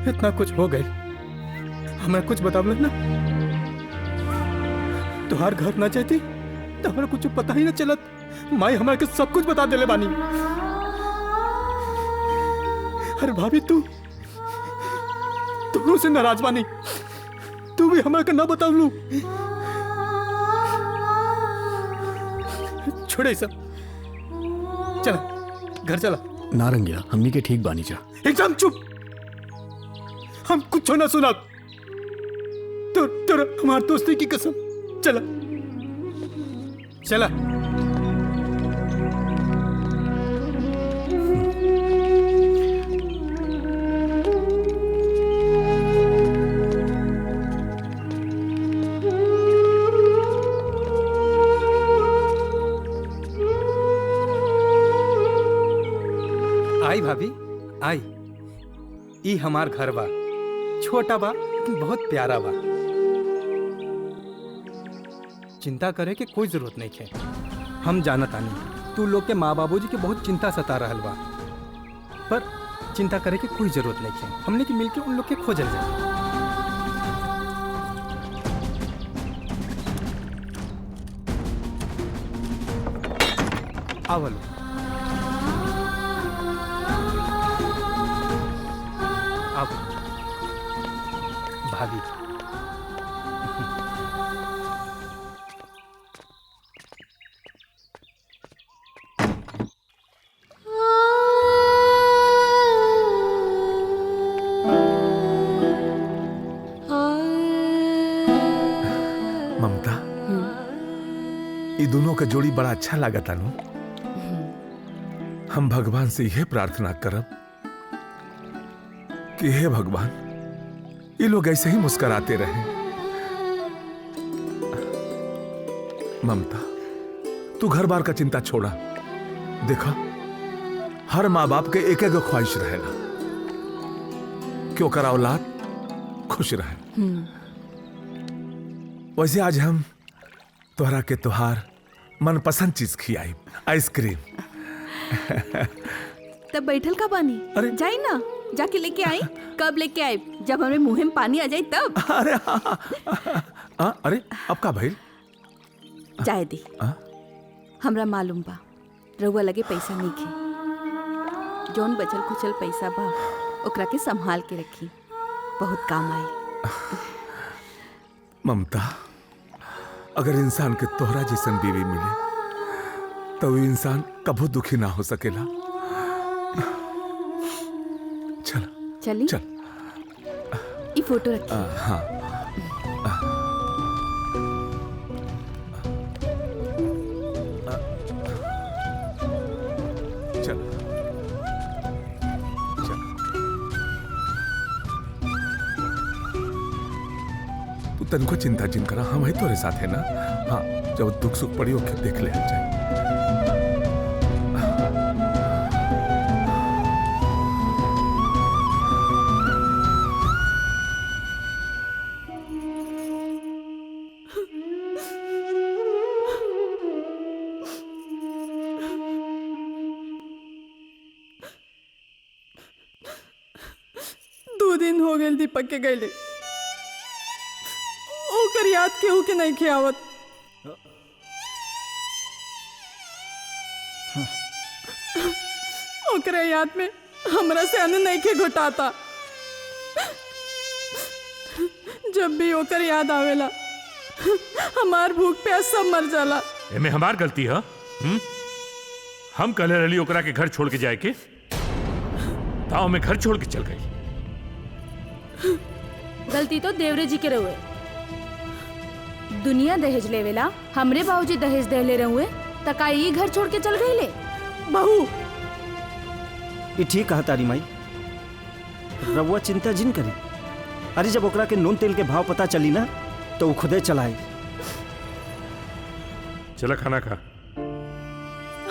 इतना कुछ हो गए, हमें कुछ बतावल ना। तुहार घर ना चाहती तो हमें कुछ पता ही ना चलत। माई हमारे के सब कुछ बता देले बानी। अरे भाभी तू दोनों से नाराज बानी, तू भी हमारे के ना बतावलू। छोड़े सब, चला घर चला। नारंगिया हमनी के ठीक बानी जा। एकदम चुप, हम कुछ ना सुना। तो हमार दोस्ती की कसम। चला चला। आई भाभी आई। ई हमार घर बा, छोटा बा लेकिन बहुत प्यारा बा। चिंता करे के कोई जरूरत नहीं है। हम जानत आनी तू लोग के माँ बाबूजी के बहुत चिंता सता रहल बा, पर चिंता करे के कोई जरूरत नहीं है। हमने के मिलके उन लोग के खोजल जाए। आवलो अब भाभी। ममता, ये दोनों का जोड़ी बड़ा अच्छा लगा तानू। हम भगवान से यह प्रार्थना करब कि हे भगवान, ये लोग ऐसे ही मुस्कुराते रहे। ममता, तू घर बार का चिंता छोड़ा। देखा, हर माँ बाप के एक एक ख्वाहिश रहेगा क्यों करा औलाद खुश रहे। वैसे आज हम तोहरा के त्योहार मनपसंद चीज खियाई, आइसक्रीम। तब बैठल का पानी जाई ना, जाके लेके आई। कब लेके आई? जब हमें मुंह में पानी आ जाए तब। अरे अरे अब का भाई जाए दी। हमरा मालूम बा रउआ लगे पैसा नहीं खे। जौन बचल खुचल पैसा बा ओकरा के संभाल के रखी, बहुत काम आई। ममता, अगर इंसान के तोहरा जैसन बीवी मिले तो वो इंसान कभू दुखी ना हो सकेला। चल चली चल। ये फोटो रखी। हाँ चल चल। तू तनको चिंता जिन करा, हम है तोरे साथ है ना। हाँ, जब दुख सुख पड़ी ओके देख ले जाए। दिन हो गए दीपक के गईले, ओकर याद केहू के नहीं खियावत। ओकरा याद में हमरा से अन्न नहीं के घुटाता। जब भी ओकर याद आवेला हमार भूख प्यास सब मर जाला। एमे हमार गलती है? हम कहले रहली ओकरा के घर छोड़ के जाए के, ताऊ में घर छोड़ के चल गई। गलती तो देवरे जी के रहुए। दुनिया दहेज लेवेला, हमरे बाबूजी दहेज दे ले रहुए, तका ई घर छोड़ के चल गई ले। बहू ये ठीक कहा तारी माई, रउआ चिंता जिन करी। अरे जब ओकरा के नून तेल के भाव पता चली ना तो वो खुदे चलाई। चला खाना खा।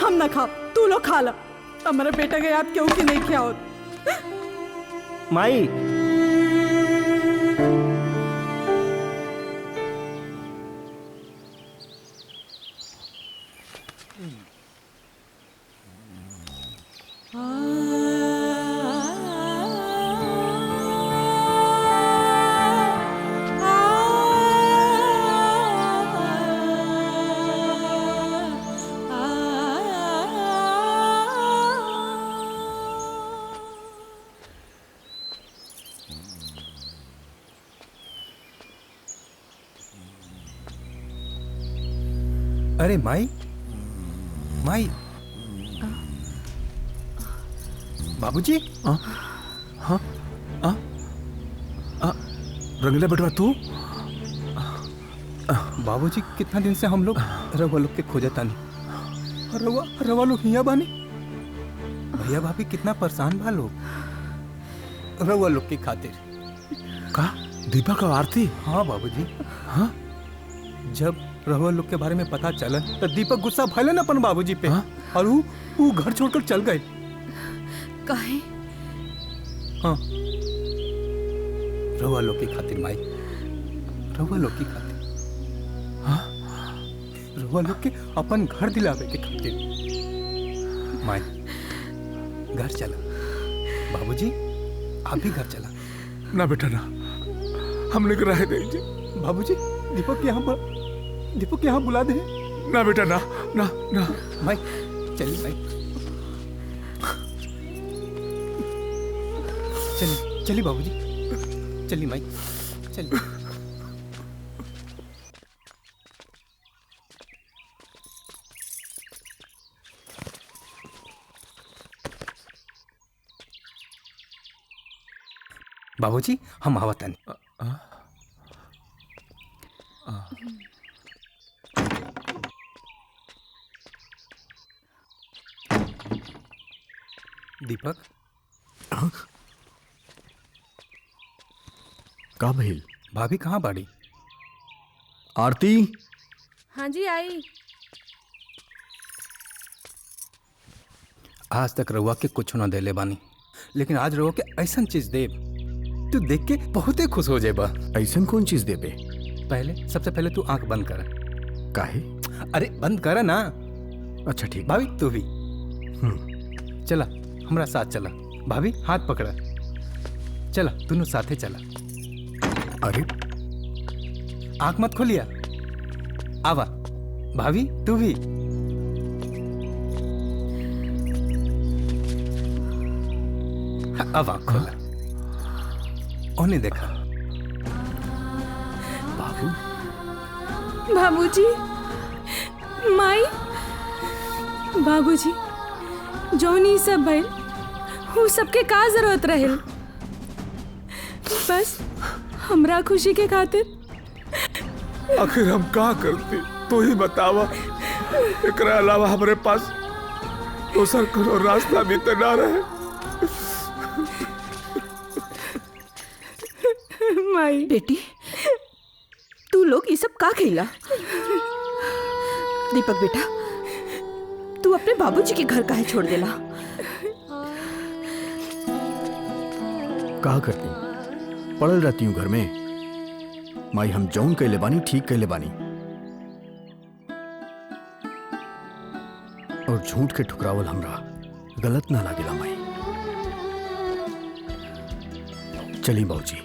हम ना खा, तू लोग खा ला। हमारा बेटा के याद केहू के नहीं खियावत। माई अरे माई, माई, बाबूजी। हाँ रंगीला बेटवा तू? बाबूजी कितना दिन से हम लोग रवा लोग के खोजता नहीं, और रवा लोग हिया बानी। भैया भाभी कितना परेशान बा लोग रवा लोग के खातिर। का दीपक और आरती? हाँ बाबूजी। हाँ, जब रवा लोग के बारे में पता चला तो दीपक गुस्सा भैलन अपन बाबूजी पे। और वो घर छोड़कर चल गए। काहे? हाँ, रवा लोग की खातिर माई, रवा लोग की खातिर। हाँ, रवा लोग के अपन घर दिलावे के खातिर। माई घर चला। बाबूजी आप भी घर चला। ना बेटा ना, हमने रह दीजिए। बाबूजी दीपक यहाँ बुला दे। ना बेटा ना ना ना। माई चलिए, माई चलिए, चलिए बाबूजी, चलिए माई, चलिए। बाबूजी हम आवतानी। दीपक का भइल? भाभी कहाँ बाड़ी? आरती, हाँ जी आई। आज तक रउआ के कुछ ना देले बानी, लेकिन आज रउआ के ऐसन चीज देब तू देख के बहुते खुश हो जाएबा। ऐसन कौन चीज देबे? सबसे पहले तू आंख बंद कर। काहे? अरे बंद कर ना। अच्छा ठीक। भाभी तू भी चला हमरा साथ चला। भाभी हाथ पकड़ा, चला दोनों साथे चला। अरे आंख मत खोलिया। आवा भाभी तू भी। अब आंख खोला, उन्हें देखा। बाबू, बाबूजी, माई, बाबूजी, जौन ई सब भइल वो सबके का जरूरत रहे? बस हमरा खुशी के खातिर। आखिर हम का करती तो ही बतावा। एकरा अलावा हमारे पास दोसर कोनो रास्ता भी तो ना रहे। माई बेटी, तू लोग ये सब का खेला? दीपक बेटा, तू अपने बाबूजी के घर काहे छोड़ देला? कहा करती, पड़ल रहती हूँ घर में। माई हम जौन कैले बानी ठीक कैले बानी, और झूठ के ठुकरावल हमरा गलत ना लागेला माई। चली बाबूजी,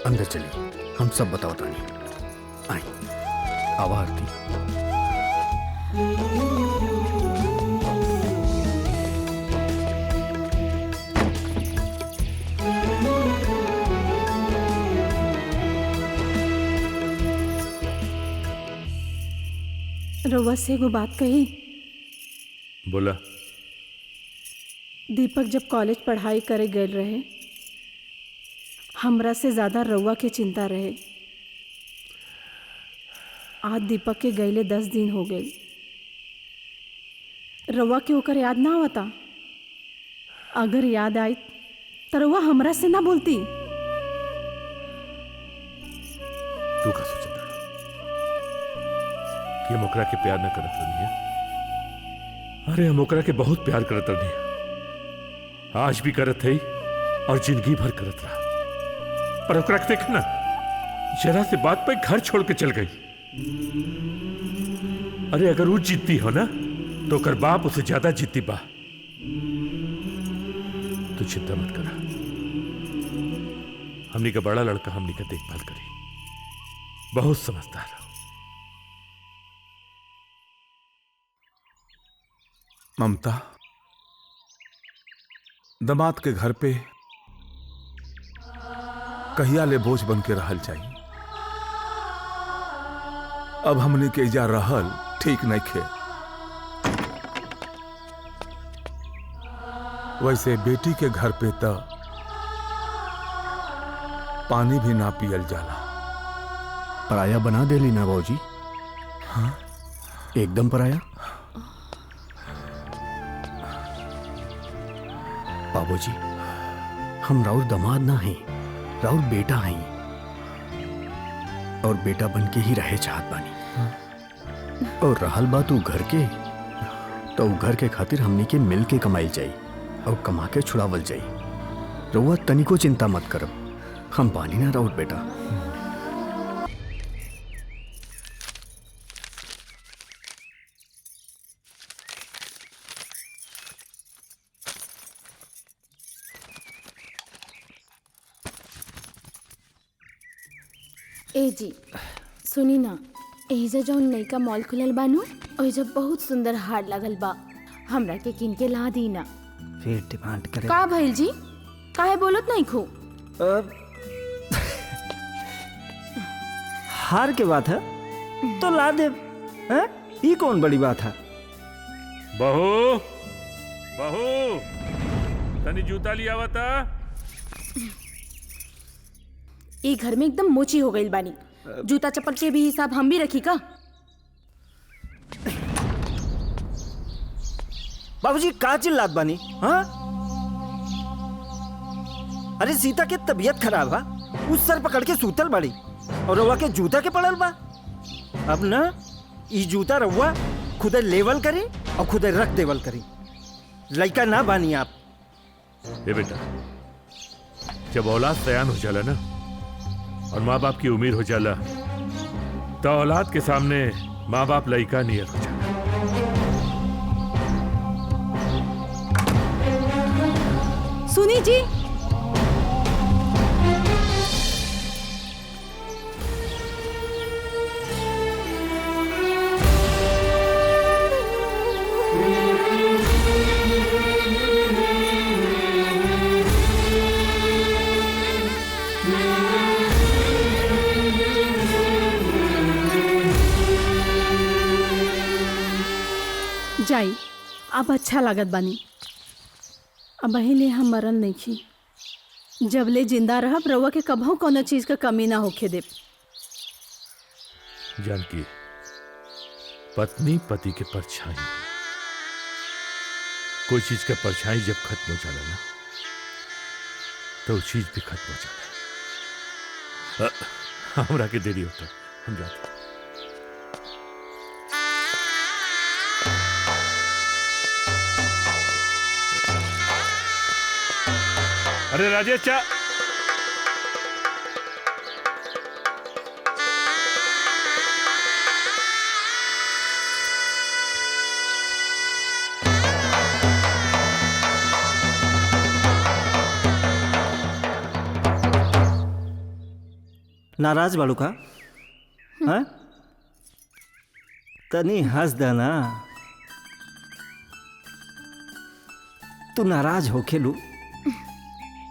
अंदर चली, हम सब बतावता नहीं। आई आवा आरती। रउआ से एगो बात कही। बोला। दीपक जब कॉलेज पढ़ाई करे गए रहे, हमरा से ज्यादा रउआ के चिंता रहे। आज दीपक के गईले 10 दिन हो गए। रउआ के ओकर याद ना आवता? अगर याद आई तो रउआ हमरा से ना बोलती। तू का सोचता कि हम ओकरा के प्यार न करत रही? अरे हम ओकरा के बहुत प्यार करत रही, आज भी करत है और जिंदगी भर करत रहा। पर ओकरा के देख ना, जरा से बात पे घर छोड़ के चल गई। अरे अगर वो जीतती हो ना तो ओकर बाप उसे ज्यादा जीती बा। तू चिंता मत करा, हमनी का बड़ा लड़का हमनी का देखभाल करी, बहुत समझदार हो। ममता, दामाद के घर पे कहिया ले बोझ बन के रहल चाहिए। अब हमने के जा रहल ठीक नहीं खे। वैसे बेटी के घर पे तो पानी भी ना पियल जाला। पराया बना देली ना बाबूजी? हाँ एकदम पराया। बाबूजी, हम राउर दामाद ना हैं, राउर बेटा हैं, और बेटा बन के ही रहे चाहत बानी। और रहल बात उ घर के, तो उ घर के खातिर हमनी के मिल के कमाई जाई और कमा के छुड़ावल जाई। रउआ तनिको चिंता मत करब, हम बानी ना राउर बेटा। ए जी सुनी ना, एहिजा जौन नईका मॉल खुलल बानू, ओहिजा बहुत सुंदर हार लगल बा, हमरा के किन के ला दी ना। फिर डिमांड करे। का भइल जी, काहे बोलत नहीं खू? हार के बात है तो ला दे। ये कौन बड़ी बात है? बहू, बहू, तनी जूता लिया बता। ई घर में एकदम मोची हो गई बानी, जूता चप्पल के भी हिसाब हम भी रखी का? बाबूजी का चिल्लात बानी? हाँ, अरे सीता के तबीयत खराब है, उस सर पकड़ के सूतल बड़ी और रउआ के जूता के पड़ल बा। अब ना ई जूता रउआ खुदे लेवल करी और खुदे रख देवल करी। लइका ना बानी आप। ए बेटा, जब औलाद सयान हो जाला ना और माँ बाप की उम्र हो जाला तो औलाद के सामने माँ बाप लइका नियत हो जाला। सुनी जी, जाई अब अच्छा लागत बानी। अब ले हम मरल नहीं खी। जब ले जिंदा रहब रउआ के कभू कोनो चीज का कमी ना होखे दे। जानकी, पत्नी पति के परछाई, कोई चीज का परछाई जब खत्म हो जाला ना तो चीज भी खत्म हो जाला। हमरा के देरी होता, हम जाते। अरे राजेश चा, नाराज बाड़ू का? हाँ? तनी हंस देना। तू नाराज हो खेलू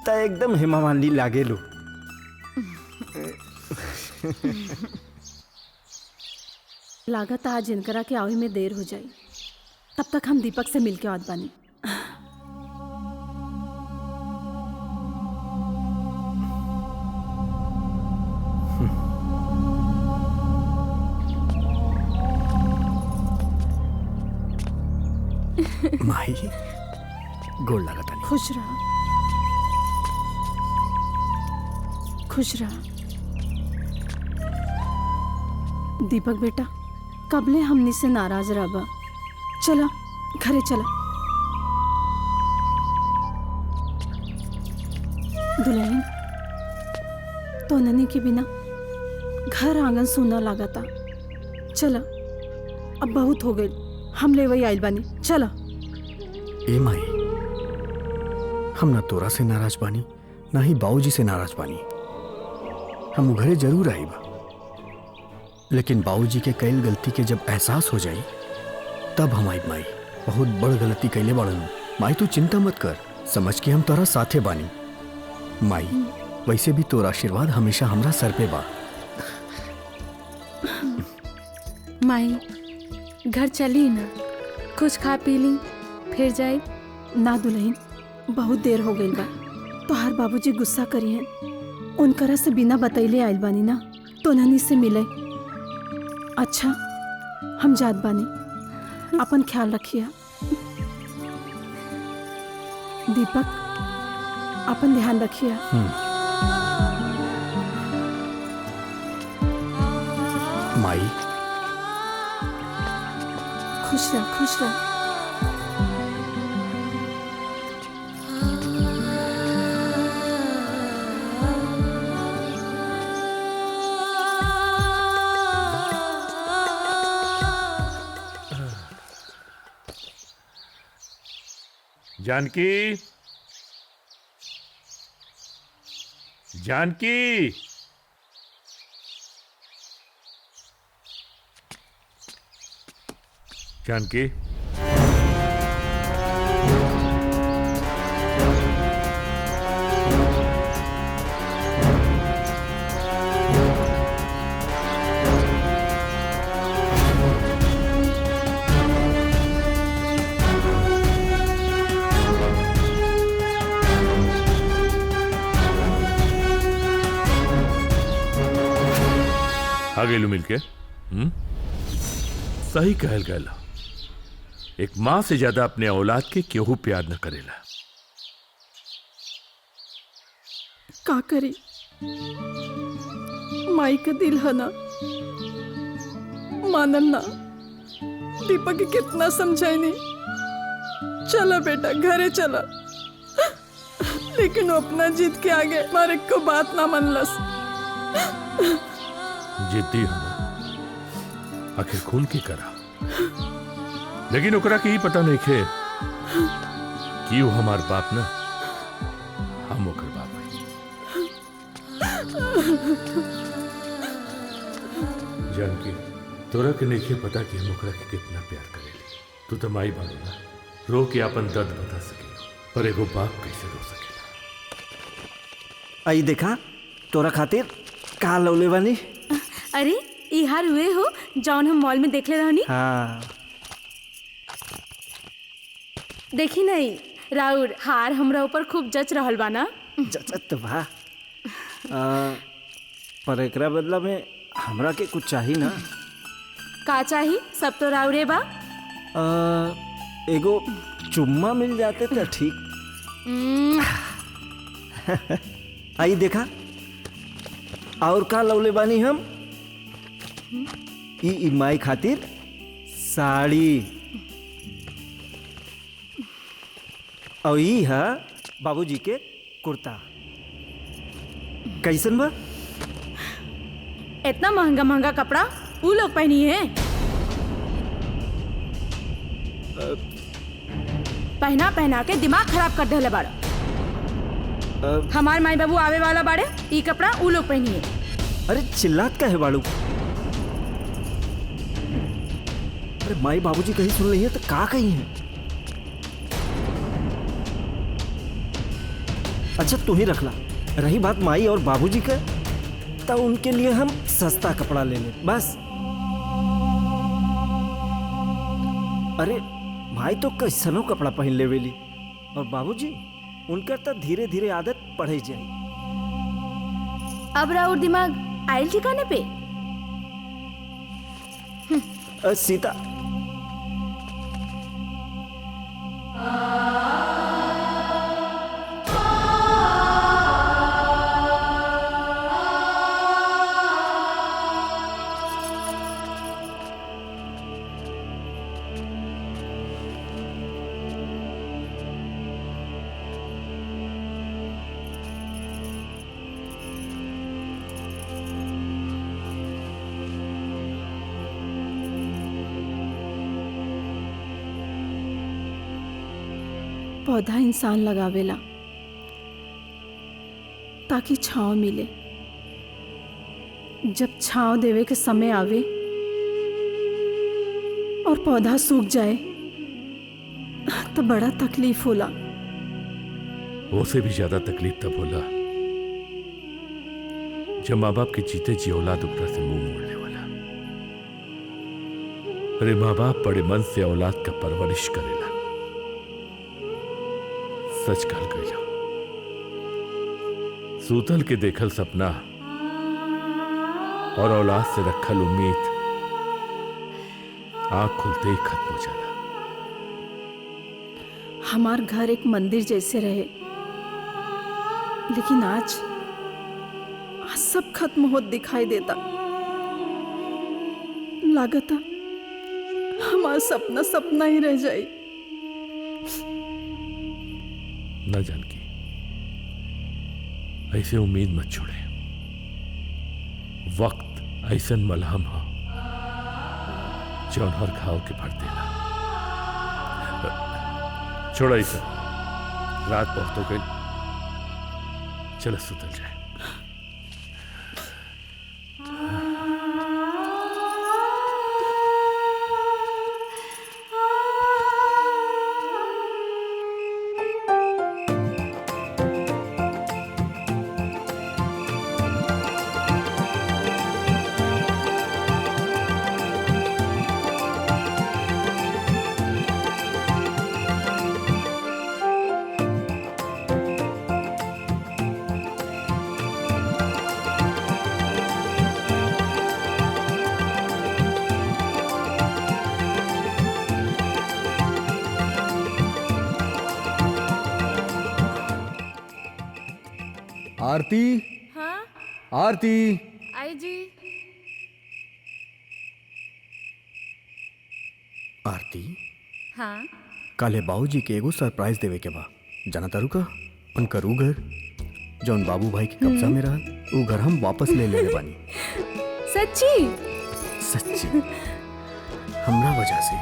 तो एकदम हेमा मालिनी लागेलू। लागत आज इनकरा के आवे में देर हो जाई। तब तक हम दीपक से मिलके आवत बानी। माही गोड़ लागत। खुश रहा, खुश रहा। दीपक बेटा, कबले हमनी से नाराज रहा। चला घरे चला। दुल्हन, तो ननी के बिना घर आंगन सूना लगा था। चला, अब बहुत हो गई। हम ले वही आइल बानी। चला। ए माई, हम ना तोरा से नाराज बानी ना ही बाबूजी से नाराज बानी। हम घरे जरूर आईबा, लेकिन बाबूजी के कईल गलती के जब एहसास हो जाई तब हम आईब। माई, बहुत बड़ गलती कैले बाड़न। माई तू चिंता मत कर, समझ के हम तोरा साथे बानी। माई, वैसे भी तोरा आशीर्वाद हमेशा हमरा सर पे बा। माई, घर चली ना, कुछ खा पी ली फिर जाए। ना दुल्हन, बहुत देर हो गई बा। तोहार बाबूजी गुस्सा करी हैं। उनकरा से बिना बतैले आइल बानी ना, तो ननी से मिले। अच्छा, हम जात बानी। अपन ख्याल रखिया। दीपक, अपन ध्यान रखिया। माई, खुश रह, खुश रह। जानकी, जानकी, जानकी, आ गेलू मिलके। सही कहल गया। एक माँ से ज्यादा अपने औलाद के केहू प्यार न करेला। का करी, माई का दिल है ना, मानल ना। दीपक के कितना समझाई नहीं, चला बेटा घरे चला, लेकिन वो अपना जिद के आगे हमारे को बात ना मनलस। जिद्दी हम आखिर खून की करा, लेकिन ओकरा के ही पता नहीं खे कि वो हमार बाप ना, हम ओकर बाप है। जानकी तोरा के नहीं पता कि हम ओकरा के कितना प्यार करेली। तू तो माई बाबू ना, रो के अपन दर्द बता सके, पर एगो बाप कैसे रो सकेला। आई देखा तोरा खातिर का लौले बानी। अरे ई हार हुए हो जौन हम मॉल में देखले रहनी। हाँ देखी नहीं राउर हार हमरा ऊपर खूब जच रहल बा ना। जचत बा, पर एकरा बदला में हमरा के कुछ चाहिए ना। का चाही? सब तो राउरे बा। एगो चुम्मा मिल जाते तो ठीक। आई देखा और का लौले बानी हम। ई माई खातिर साड़ी, और ई है बाबूजी के कुर्ता। कैसन बा? इतना महंगा महंगा कपड़ा वो लोग पहनी है। पहना पहना के दिमाग खराब कर देले बाड़ा। हमार माई बाबू आवे वाला बाड़े, ई कपड़ा वो लोग पहनी है। अरे चिल्लात का है बाड़ू? अरे माई बाबूजी कहीं सुन रही है तो का कहीं है? अच्छा तू ही रख ला। रही बात माई और बाबूजी का, तो उनके लिए हम सस्ता कपड़ा ले ले बस। अरे माई तो कैसनो कपड़ा पहन लेवेली, और बाबूजी उनका तो धीरे धीरे आदत पड़े जाए। अब राउर दिमाग आयल ठिकाने पे। सीता पौधा इंसान लगावेला ताकि छांव मिले। जब छांव देवे के समय आवे और पौधा सूख जाए तो बड़ा तकलीफ होला। उससे भी ज्यादा तकलीफ तब होला जब माँ बाप के जीते जी औलाद ऊपर से मुंह मोड़ने वाला। अरे माँ बाप बड़े मन से औलाद का परवरिश करेला। सच कहल गया, सूतल के देखल सपना और औलाद से रखल उम्मीद आंख खुलते ही खत्म हो जाला। हमार घर एक मंदिर जैसे रहे, लेकिन आज सब खत्म होत दिखाई देता। लागता हमारा सपना सपना ही रह जाए। ना जानकी, ऐसे उम्मीद मत छोड़े। वक्त ऐसन मलहम हो जौन हर घाव के भर देला। छोड़ा ऐसा, रात बहुत हो गई, चलो सुतल जाए। आरती, हाँ? आरती। आई जी। आरती, हाँ काले बाबूजी के एगो सरप्राइज देवे के बा। जाना तारू का उनकर ऊ घर जौन बाबू भाई के कब्जा में रहल, ऊ घर हम वापस ले ले बानी। सच्ची? सच्ची। हमरा वजह से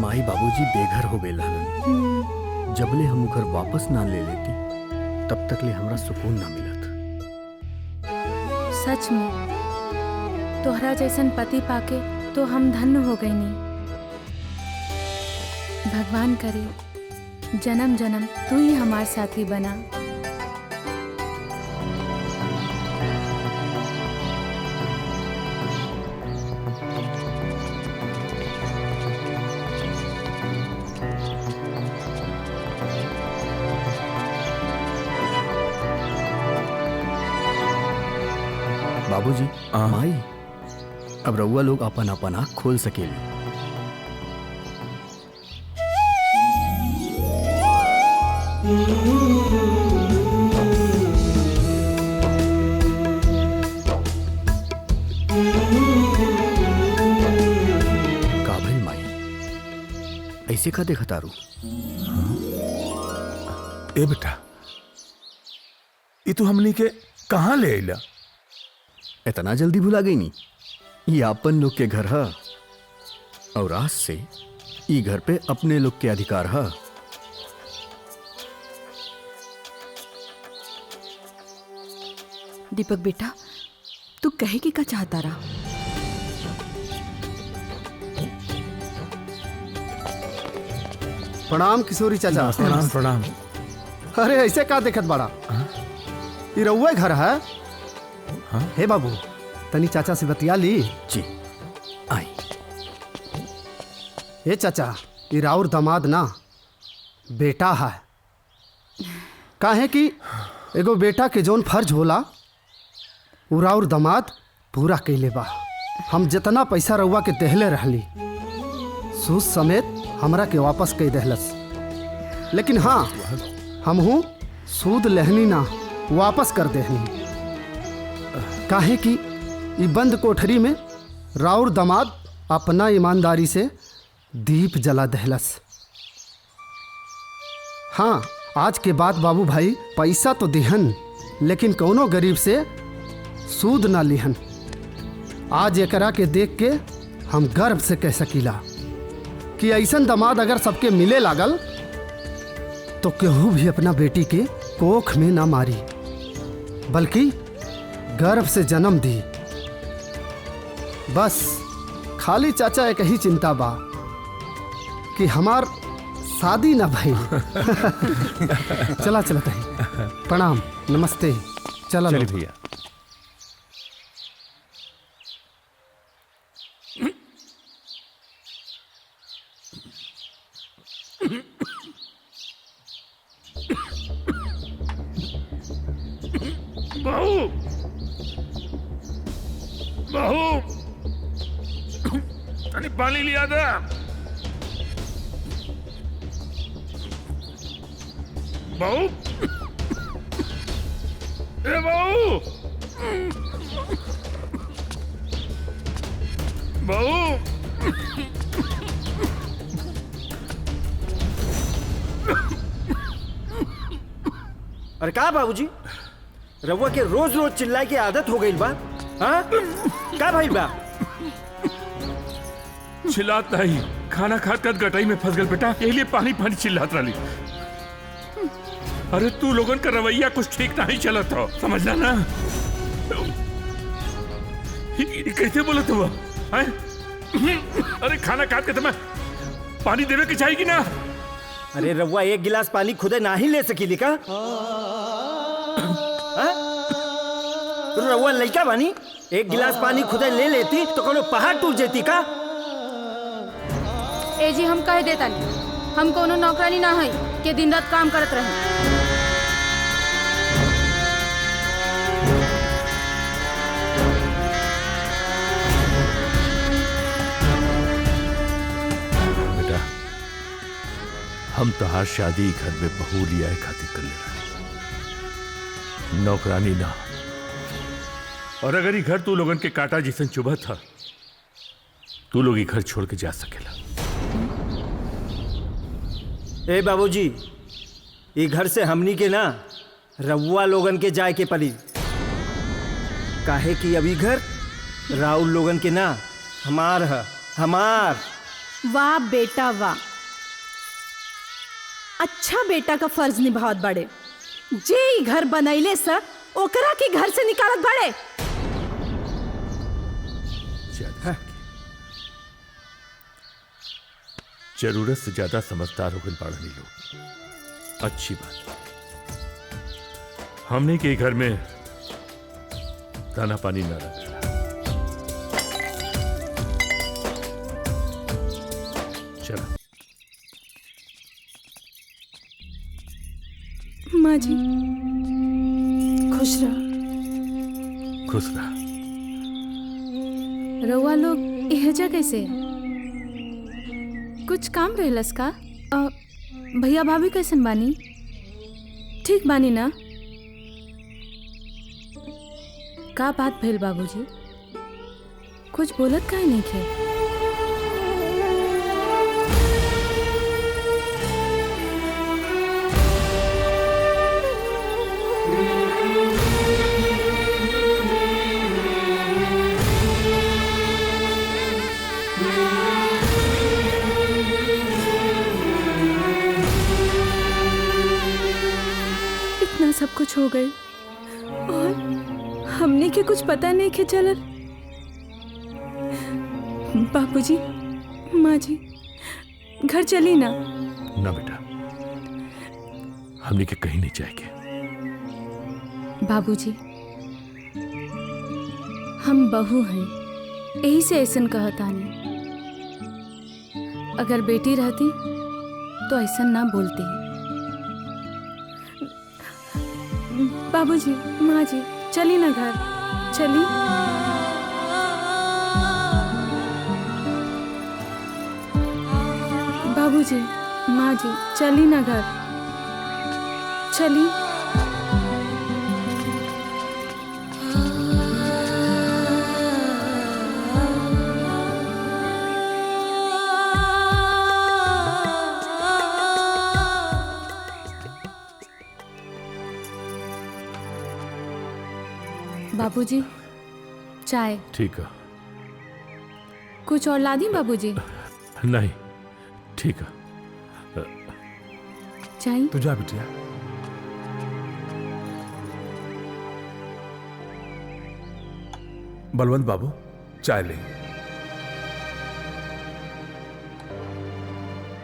माई बाबूजी बेघर हो गए रहलन। जबले हम ऊ घर वापस ना ले लेती तब तक ले हमरा सुकून ना मिलत। सच में तोहरा जैसन पति पाके तो हम धन्य हो गई नहीं। भगवान करे जन्म जन्म तू ही हमार साथी बना। बाबूजी, माई, अब रउआ लोग अपन अपन आँख खोल सकेली। काबिल माई, ऐसे का देखा तारू? ए बेटा, ये तू हमनी के कहाँ ले आइला? इतना जल्दी भुला गई नी? ये अपन लोग के घर है और आज से ये घर पे अपने लोग के अधिकार है। दीपक बेटा, तू कहे कि का चाहता रहा? प्रणाम किशोरी चाचा। प्रणाम प्रणाम। अरे ऐसे का देखत बड़ा? ये रउआ घर है? हे बाबू, तनी चाचा से बतिया ली। जी आई। ये चाचा, ये राउर दामाद ना बेटा है। काहे कि एगो बेटा के जोन फर्ज होला उ राउर दामाद पूरा कैले बा। हम जितना पैसा रउआ के देहले रहली सूद समेत हमरा के वापस कई देहलस, लेकिन हाँ हमहू सूद लेहनी ना वापस कर देहनी। काहे कि ई बंद कोठरी में राउर दामाद अपना ईमानदारी से दीप जला दहलस। हाँ, आज के बाद बाबू भाई पैसा तो दिहन, लेकिन कौनो गरीब से सूद ना लिहन। आज एकरा के देख के हम गर्व से कह सकीला कि ऐसन दामाद अगर सबके मिले लागल तो केहू भी अपना बेटी के कोख में ना मारी, बल्कि गर्व से जन्म दी। बस खाली चाचा एक ही चिंता बा कि हमार शादी ना भई। चला चला तही। प्रणाम, नमस्ते। चला चलिए भैया। बहू, बहू, अरे पानी लिया था। बहू, ए बहू, बहू, अरे का बाबूजी, रउआ के रोज रोज चिल्लाए की आदत हो गई बा? हाँ, का भाई बा? चिल्लात नहीं, खाना खाकर गटाई में फंस गल बेटा, यही लिए पानी पानी चिल्लात रही। अरे तू लोगन का रवैया कुछ ठीक नहीं चलत हो, समझला ना? ये कैसे बोला तू? अरे खाना खात के तुम्हें पानी देवे के चाहिए कि ना? अरे रउआ एक गिलास पानी खुदे ना ही ले सकीली का? रउआ लइका बानी, एक गिलास पानी खुदे ले लेती तो कोनो पहाड़ टूट जेती का? ए जी, हम कह देता नहीं, हम कोनो नौकरानी ना है के दिन रात काम करत रहे। बेटा, हम तोहार शादी घर में बहू लिया खातिर कर ले रहे, नौकरानी ना। और अगर ये घर तू लोगन के काटा जिसन चुभा था, तू लोग ये घर छोड़ के जा सकेला। ए बाबूजी, ये घर से हमनी के ना रउआ लोगन के जाए के पड़ी, काहे कि अभी घर राउल लोगन के ना हमार है, हमार। वाह बेटा वाह, अच्छा बेटा का फर्ज निभावत बड़े। जे ई घर बनैले सर ओकरा के घर से निकालत बड़े। जरूरत से ज्यादा समझदार होकर बाढ़नी लोग। अच्छी बात, हमने के घर में दाना पानी न रखा। चलो माँ जी, खुश रह। खुश रह। रउआ लोग एहजा कैसे? कुछ काम रहेलस का? भैया भाभी कैसन बानी? ठीक बानी ना? का बात भइल बाबूजी? कुछ बोलत काहे नहीं खे? इतना सब कुछ हो गए और हमने के कुछ पता नहीं के चलल। बापूजी, माँ जी, घर चली ना? ना बेटा, हमने के कहीं नहीं जाएंगे। बाबूजी, हम बहू हैं, यही से ऐसन कहतानी। अगर बेटी रहती तो ऐसा ना बोलती। बाबूजी, माँ जी, चली ना घर, चली। बाबूजी, माँ जी, चली ना घर, चली। बाबूजी, चाय। ठीक है। कुछ और ला दी बाबूजी? नहीं, ठीक है। चाय? तू जा बिटिया। बलवंत बाबू, चाय ले।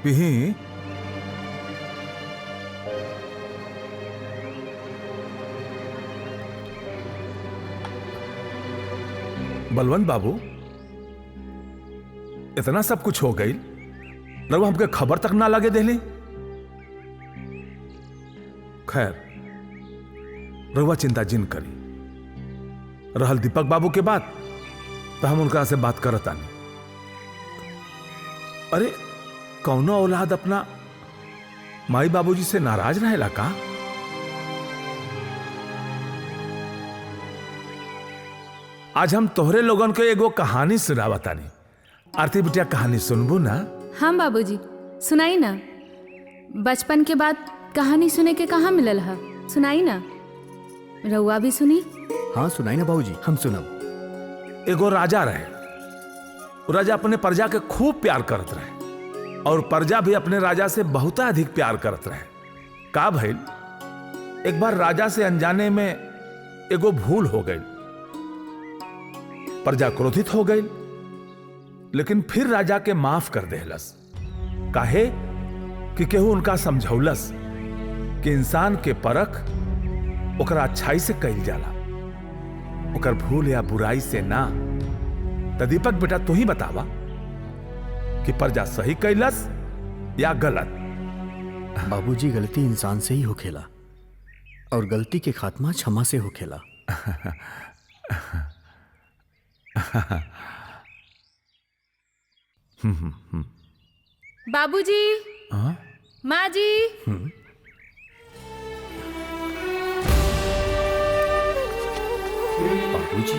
पिही। बलवंत बाबू, इतना सब कुछ हो गई, रवा हमके खबर तक ना लगे देली। खैर, रवा चिंता जिन करी। रहल दीपक बाबू के बात, तो हम उनका से बात करता नहीं। अरे, कौनो औलाद अपना माई बाबूजी से नाराज रहेला का? आज हम तोहरे लोगन के एगो कहानी सुनावतानी। आरती बिटिया, कहानी सुनबू ना? हाँ बाबूजी, सुनाई ना। बचपन के बाद कहानी सुने के कहाँ मिलल है, सुनाई ना। रउआ भी सुनी? हाँ सुनाई ना बाबूजी, हम सुनब। एगो राजा रहे। राजा अपने प्रजा के खूब प्यार करत रहे और प्रजा भी अपने राजा से बहुत अधिक प्यार करत रहे। का भइल, एक बार राजा से अनजाने में एगो भूल हो गई। प्रजा क्रोधित हो गई, लेकिन फिर राजा के माफ कर देहलस। काहे कि केहू उनका समझौलस कि इंसान के परख ओकरा अच्छाई से कइल जाला, ओकर भूल या बुराई से ना। तो दीपक बेटा, तू ही बतावा कि प्रजा सही कैलस या गलत? बाबूजी, गलती इंसान से ही होखेला और गलती के खात्मा क्षमा से होखेला। बाबूजी, माँ जी, बाबूजी, बाबूजी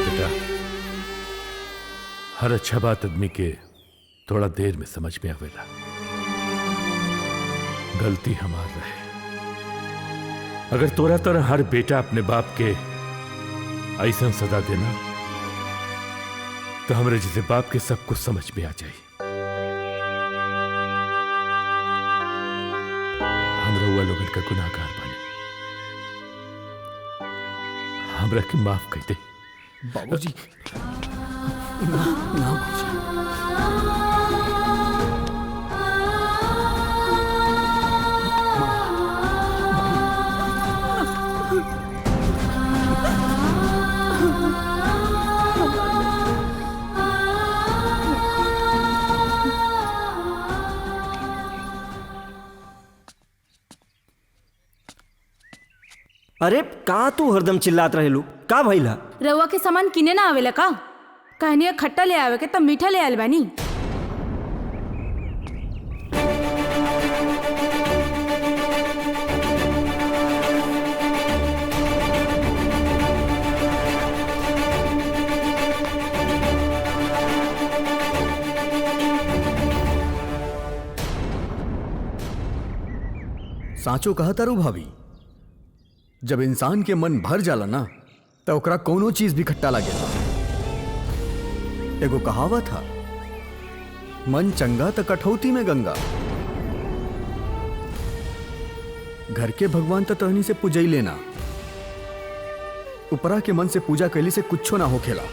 बेटा, हर अच्छा बात आदमी के थोड़ा देर में समझ में आवेला। गलती हमार रहे। अगर तोरा तरह हर बेटा अपने बाप के ऐसा सजा देना तो हमरे जैसे बाप के सब कुछ समझ में आ जाए। हम रउआ लोगन का गुनाहगार बानी, हमरा के माफ कर दे बाबूजी। ना बाबूजी। अरे का तू हरदम चिल्लात रहेलू? का भइला? रउआ के सामान किने ना आवेला का? कहनी खट्टा ले आवे के तब मीठा ले आयल बानी। साचो कहा तारू भाभी, जब इंसान के मन भर जाला ना तो ओकरा कोनो चीज भी खट्टा लागेला। एगो कहावत था, मन चंगा तो कठौती में गंगा। घर के भगवान तो तहनी से पूजई लेना, उपरा के मन से पूजा कैली से कुछो ना होखेला।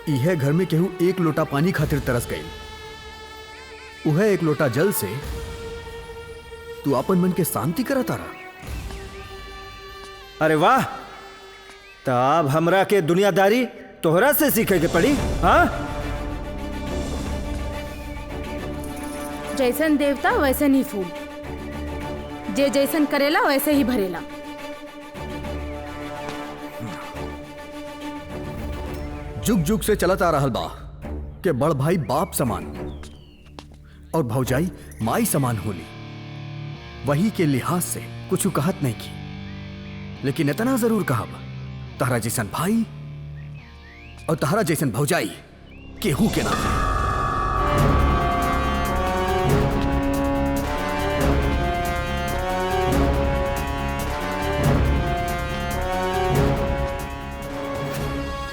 इहे घर में केहू एक लोटा पानी खातिर तरस गई, उहे एक लोटा जल से तू अपन मन के शांति करा तारा। अरे वाह, तब हमरा के दुनियादारी तोहरा से सीखे के पड़ी। हाँ, जैसन देवता वैसन ही फूल, जे जैसन करेला वैसे ही भरेला। जुग जुग से चलत आ रहल बा के बड़ भाई बाप समान और भौजाई माई समान होली। वही के लिहाज से कुछ कहत नहीं की, लेकिन इतना जरूर कहब, तहरा जैसन भाई और तहरा जैसन भौजाई केहू के नाम।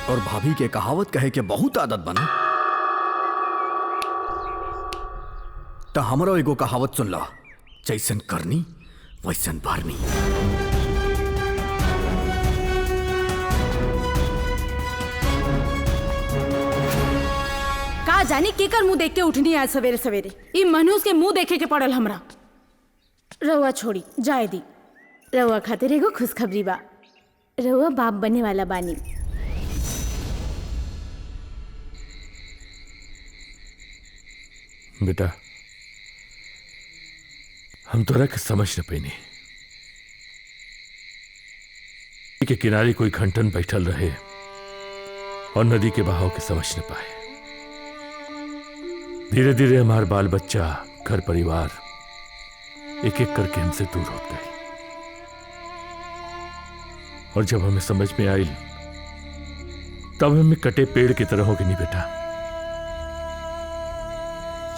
और भाभी के कहावत कहे के बहुत आदत बना, तो हमरो एगो कहावत सुन ला, जैसन करनी वैसन भरनी। का जानी केकर मुंह देख के उठनी आज सवेरे सवेरे। ई मनहूस के मुंह देखे के पड़ल हमरा। रउआ छोड़ी जाए दी, रउआ खातिर एगो खुशखबरी बा। रउआ बाप बने वाला बानी। बेटा, हम तोरा के समझ न पैनी के किनारे कोई घंटन बैठल रहे और नदी के बहाव के समझ न पाए। धीरे धीरे हमार बाल बच्चा, घर परिवार एक एक करके हमसे दूर होते गए। और जब हमें समझ में आई तब हमें कटे पेड़ की तरह हो गई। नहीं बेटा,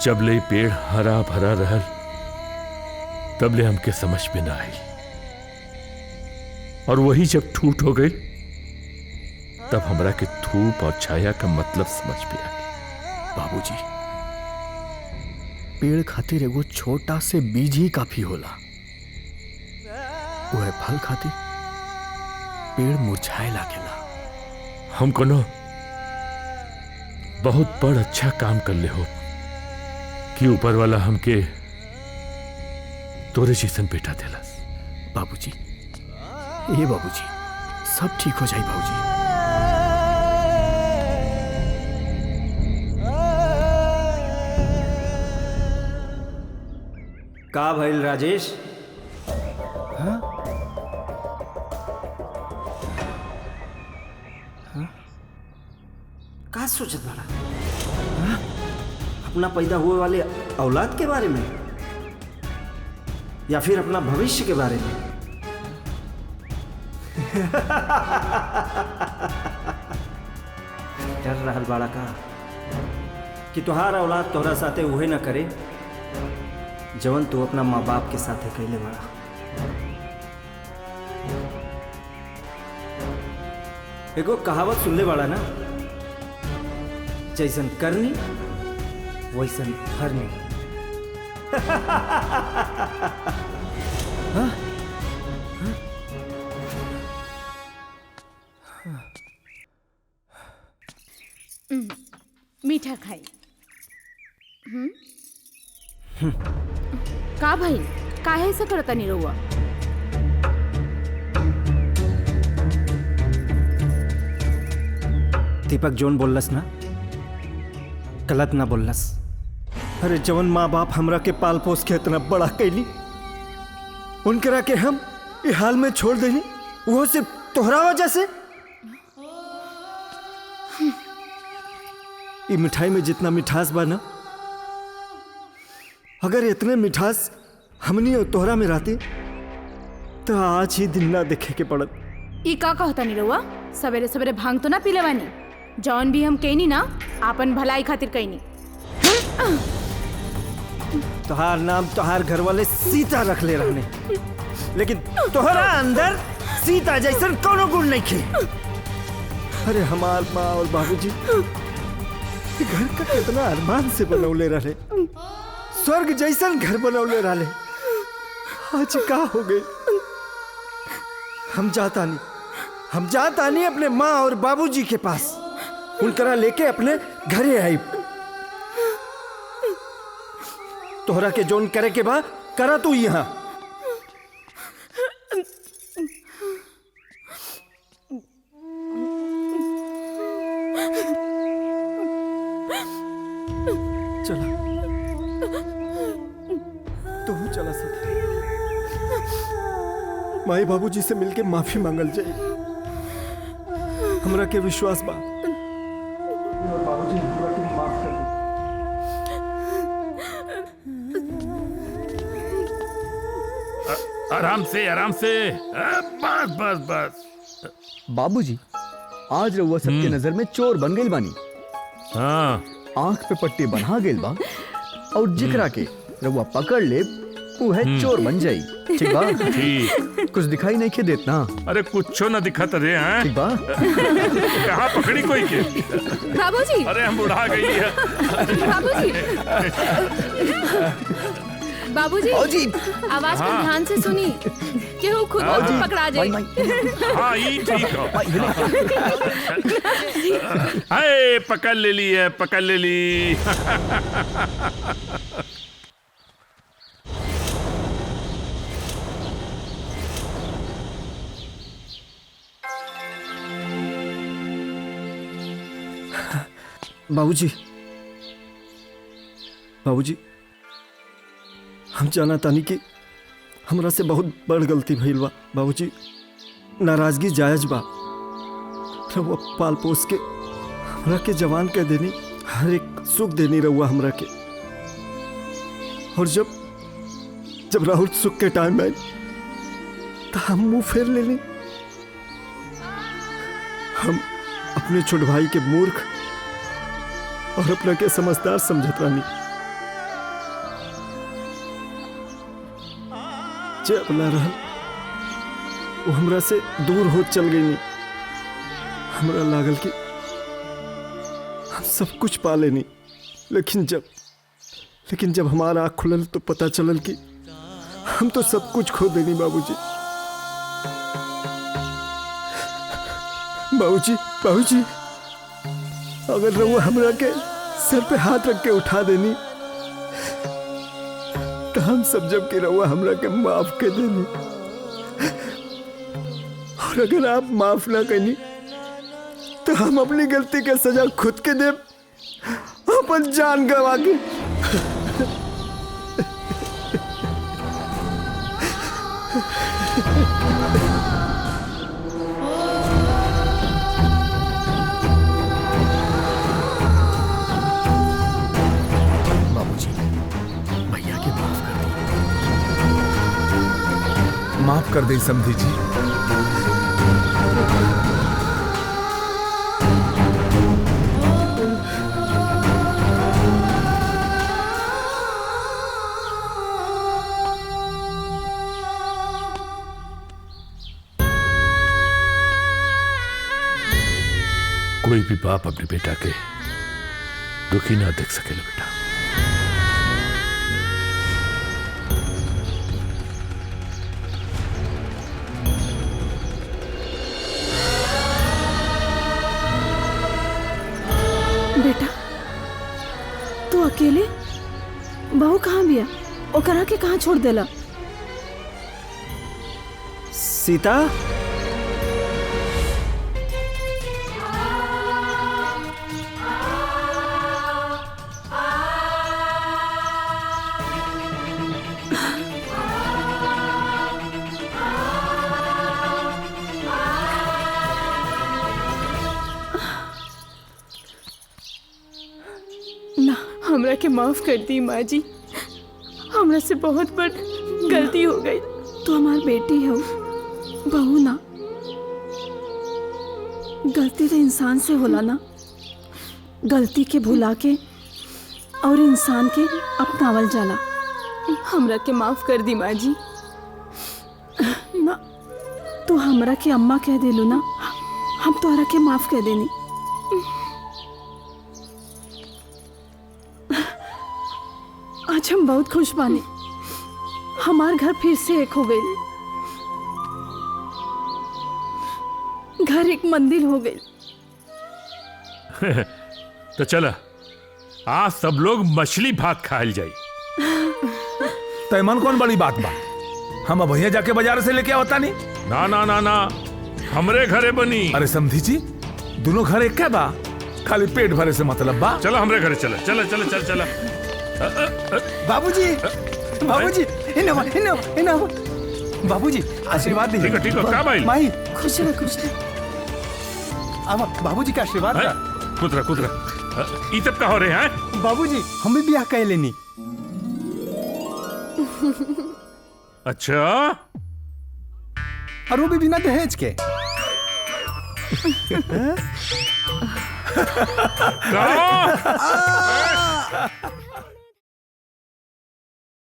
जब ले पेड़ हरा भरा रहल तब ले हमके समझ में ना आई, और वही जब ठूट हो गई तब हमरा के धूप और छाया का मतलब समझ में आ गया। बाबूजी, पेड़ खातिर एगो छोटा से बीज ही काफी होला, वह फल खातिर पेड़ मुरझाए लागेला। हम कोनो बहुत बड़ अच्छा काम कर ले हो कि ऊपर वाला हमके तोरे जैसन बेटा देलस। बाबूजी, ये बाबूजी, सब ठीक हो जाए बाबूजी। का भइल राजेश? हाँ? हाँ? का सोचत बाड़ा? अपना पैदा हुए वाले औलाद के बारे में या फिर अपना भविष्य के बारे में? डर रहल बाड़ा का कि तुहार औलाद तोहरा साथे उहे न करे जवन तू अपना माँ बाप के साथे कैले बाड़ा। एगो कहावत सुनले बाड़ा ना, जैसन करनी वैसन भरनी। हाँ? मीठा खाई। का भाई काहे से करता नहीं रहुआ? दीपक जोन बोललस ना, गलत ना बोललस। अरे जवन माँ बाप हमरा के पाल पोस के इतना बड़ा कैली, उनकरा के हम ये हाल में छोड़ देनी, वो सिर्फ तोहरा वजह से। ये मिठाई में जितना मिठास बा ना, अगर इतने मिठास हमनी और तोहरा में रहती तो आज ही दिन ना देखे के पड़त। ई का कहता नहीं रहुआ? सवेरे सवेरे भांग तो ना पी लेवानी। जौन भी हम कहनी ना आपन भलाई खातिर कहनी। तोहार नाम तोहार घर वाले सीता रख ले रहने, लेकिन तोहरा अंदर सीता जैसन कोनो गुण नहीं खे। अरे हमार माँ और बाबूजी घर का कितना अरमान से बनौले रहे, स्वर्ग जैसन घर बनौले रहे, आज का हो गए? हम जाता नहीं अपने माँ और बाबूजी के पास, उनकरा लेके अपने घरे आई। तोहरा के जोन करे के बा करा तू यहाँ। चला तू चला सकते, माई बाबूजी से मिलके माफी मांगल जाए। हमरा के विश्वास बा बाबूजी हमरा के माफ कर दे। आराम से बस बस बस। बाबूजी आज रउआ सबके नजर में चोर बन गइल बानी। हाँ, आंख पे पट्टी बना गइल बा और जिकरा के रउआ पकड़ ले वो है चोर बन जाई। ठीक बा? ठीक। कुछ दिखाई नहीं के देत ना? अरे कुछो ना दिखत रे। हैं? ठीक बा? कहाँ पकड़ी कोई के? बाबूजी। अरे हम बुढ़ा गई है। बाबूजी। बाबूजी आवाज को ध्यान से सुनी, केहू खुद पकड़ा जाए। हाँ ये ठीक हो। हाय पकड़ ले ली है, पकड़ ले ली। बाबूजी, बाबूजी हम जाना तानी कि हमरा से बहुत बड़ गलती भइल बा। बाबूजी नाराजगी जायज बा, रउआ पाल पोस के हमरा के जवान कह देनी, हर एक सुख देनी रउआ हमरा के। और जब राहुल सुख के टाइम में तो हम मुंह फेर लेनी। हम अपने छोट भाई के मूर्ख और अपना के समझदार समझत रानी। जब ना रहल वो हमरा से दूर हो चल गई। हमरा लागल कि हम सब कुछ पा लेनी, लेकिन जब हमारा आँख खुलल तो पता चलल कि हम तो सब कुछ खो देनी। बाबूजी, बाबूजी, बाबूजी अगर रउआ हमरा के सर पे हाथ रख के उठा देनी तो हम सब जब के रउआ हमरा के माफ कर देनी, और अगर आप माफ ना करनी तो हम अपनी गलती के सजा खुद के दे, अपन जान गवा के। माफ कर दे समधी जी। कोई भी बाप अपने बेटा के दुखी ना देख सकेला बेटा। बेटा तू अकेले बहू कहाँ बिया ओकरा के कहाँ छोड़ देला? सीता ना हमरा के माफ कर दी माँ जी, हमरा से बहुत बड़ गलती हो गई। तू हमार बेटी हो, बहू ना। गलती तो इंसान से होला ना, गलती के भुला के और इंसान के अपनावल जाला। हमरा के माफ कर दी माँ जी। ना तू हमरा के अम्मा कह देलू ना, हम तोहरा के माफ कर देनी। आज हम बहुत खुश बानी, हमार घर फिर से एक हो गई, घर एक मंदिर हो गई। तो चला आज सब लोग मछली भात खायल जाई। तैमन कौन बड़ी बात बा, हम अब भैया जाके बाजार से लेके आवता नहीं। ना ना ना ना, हमरे घरे बनी। अरे समधी जी दोनों घर एक बा, खाली पेट भरे से मतलब बा। चलो हमरे घरे चला चला चला चल चला। बाबूजी बाबूजी बाबूजी आशीर्वाद दीजिए। ठीक है का भाई? माई खुश रह खुश रह। अब बाबूजी का आशीर्वाद हैं? कुतरा कुतरा ई सब का हो रहे हैं? बाबूजी हम भी ब्याह कर लेनी। अच्छा और वो भी बिना दहेज के। का?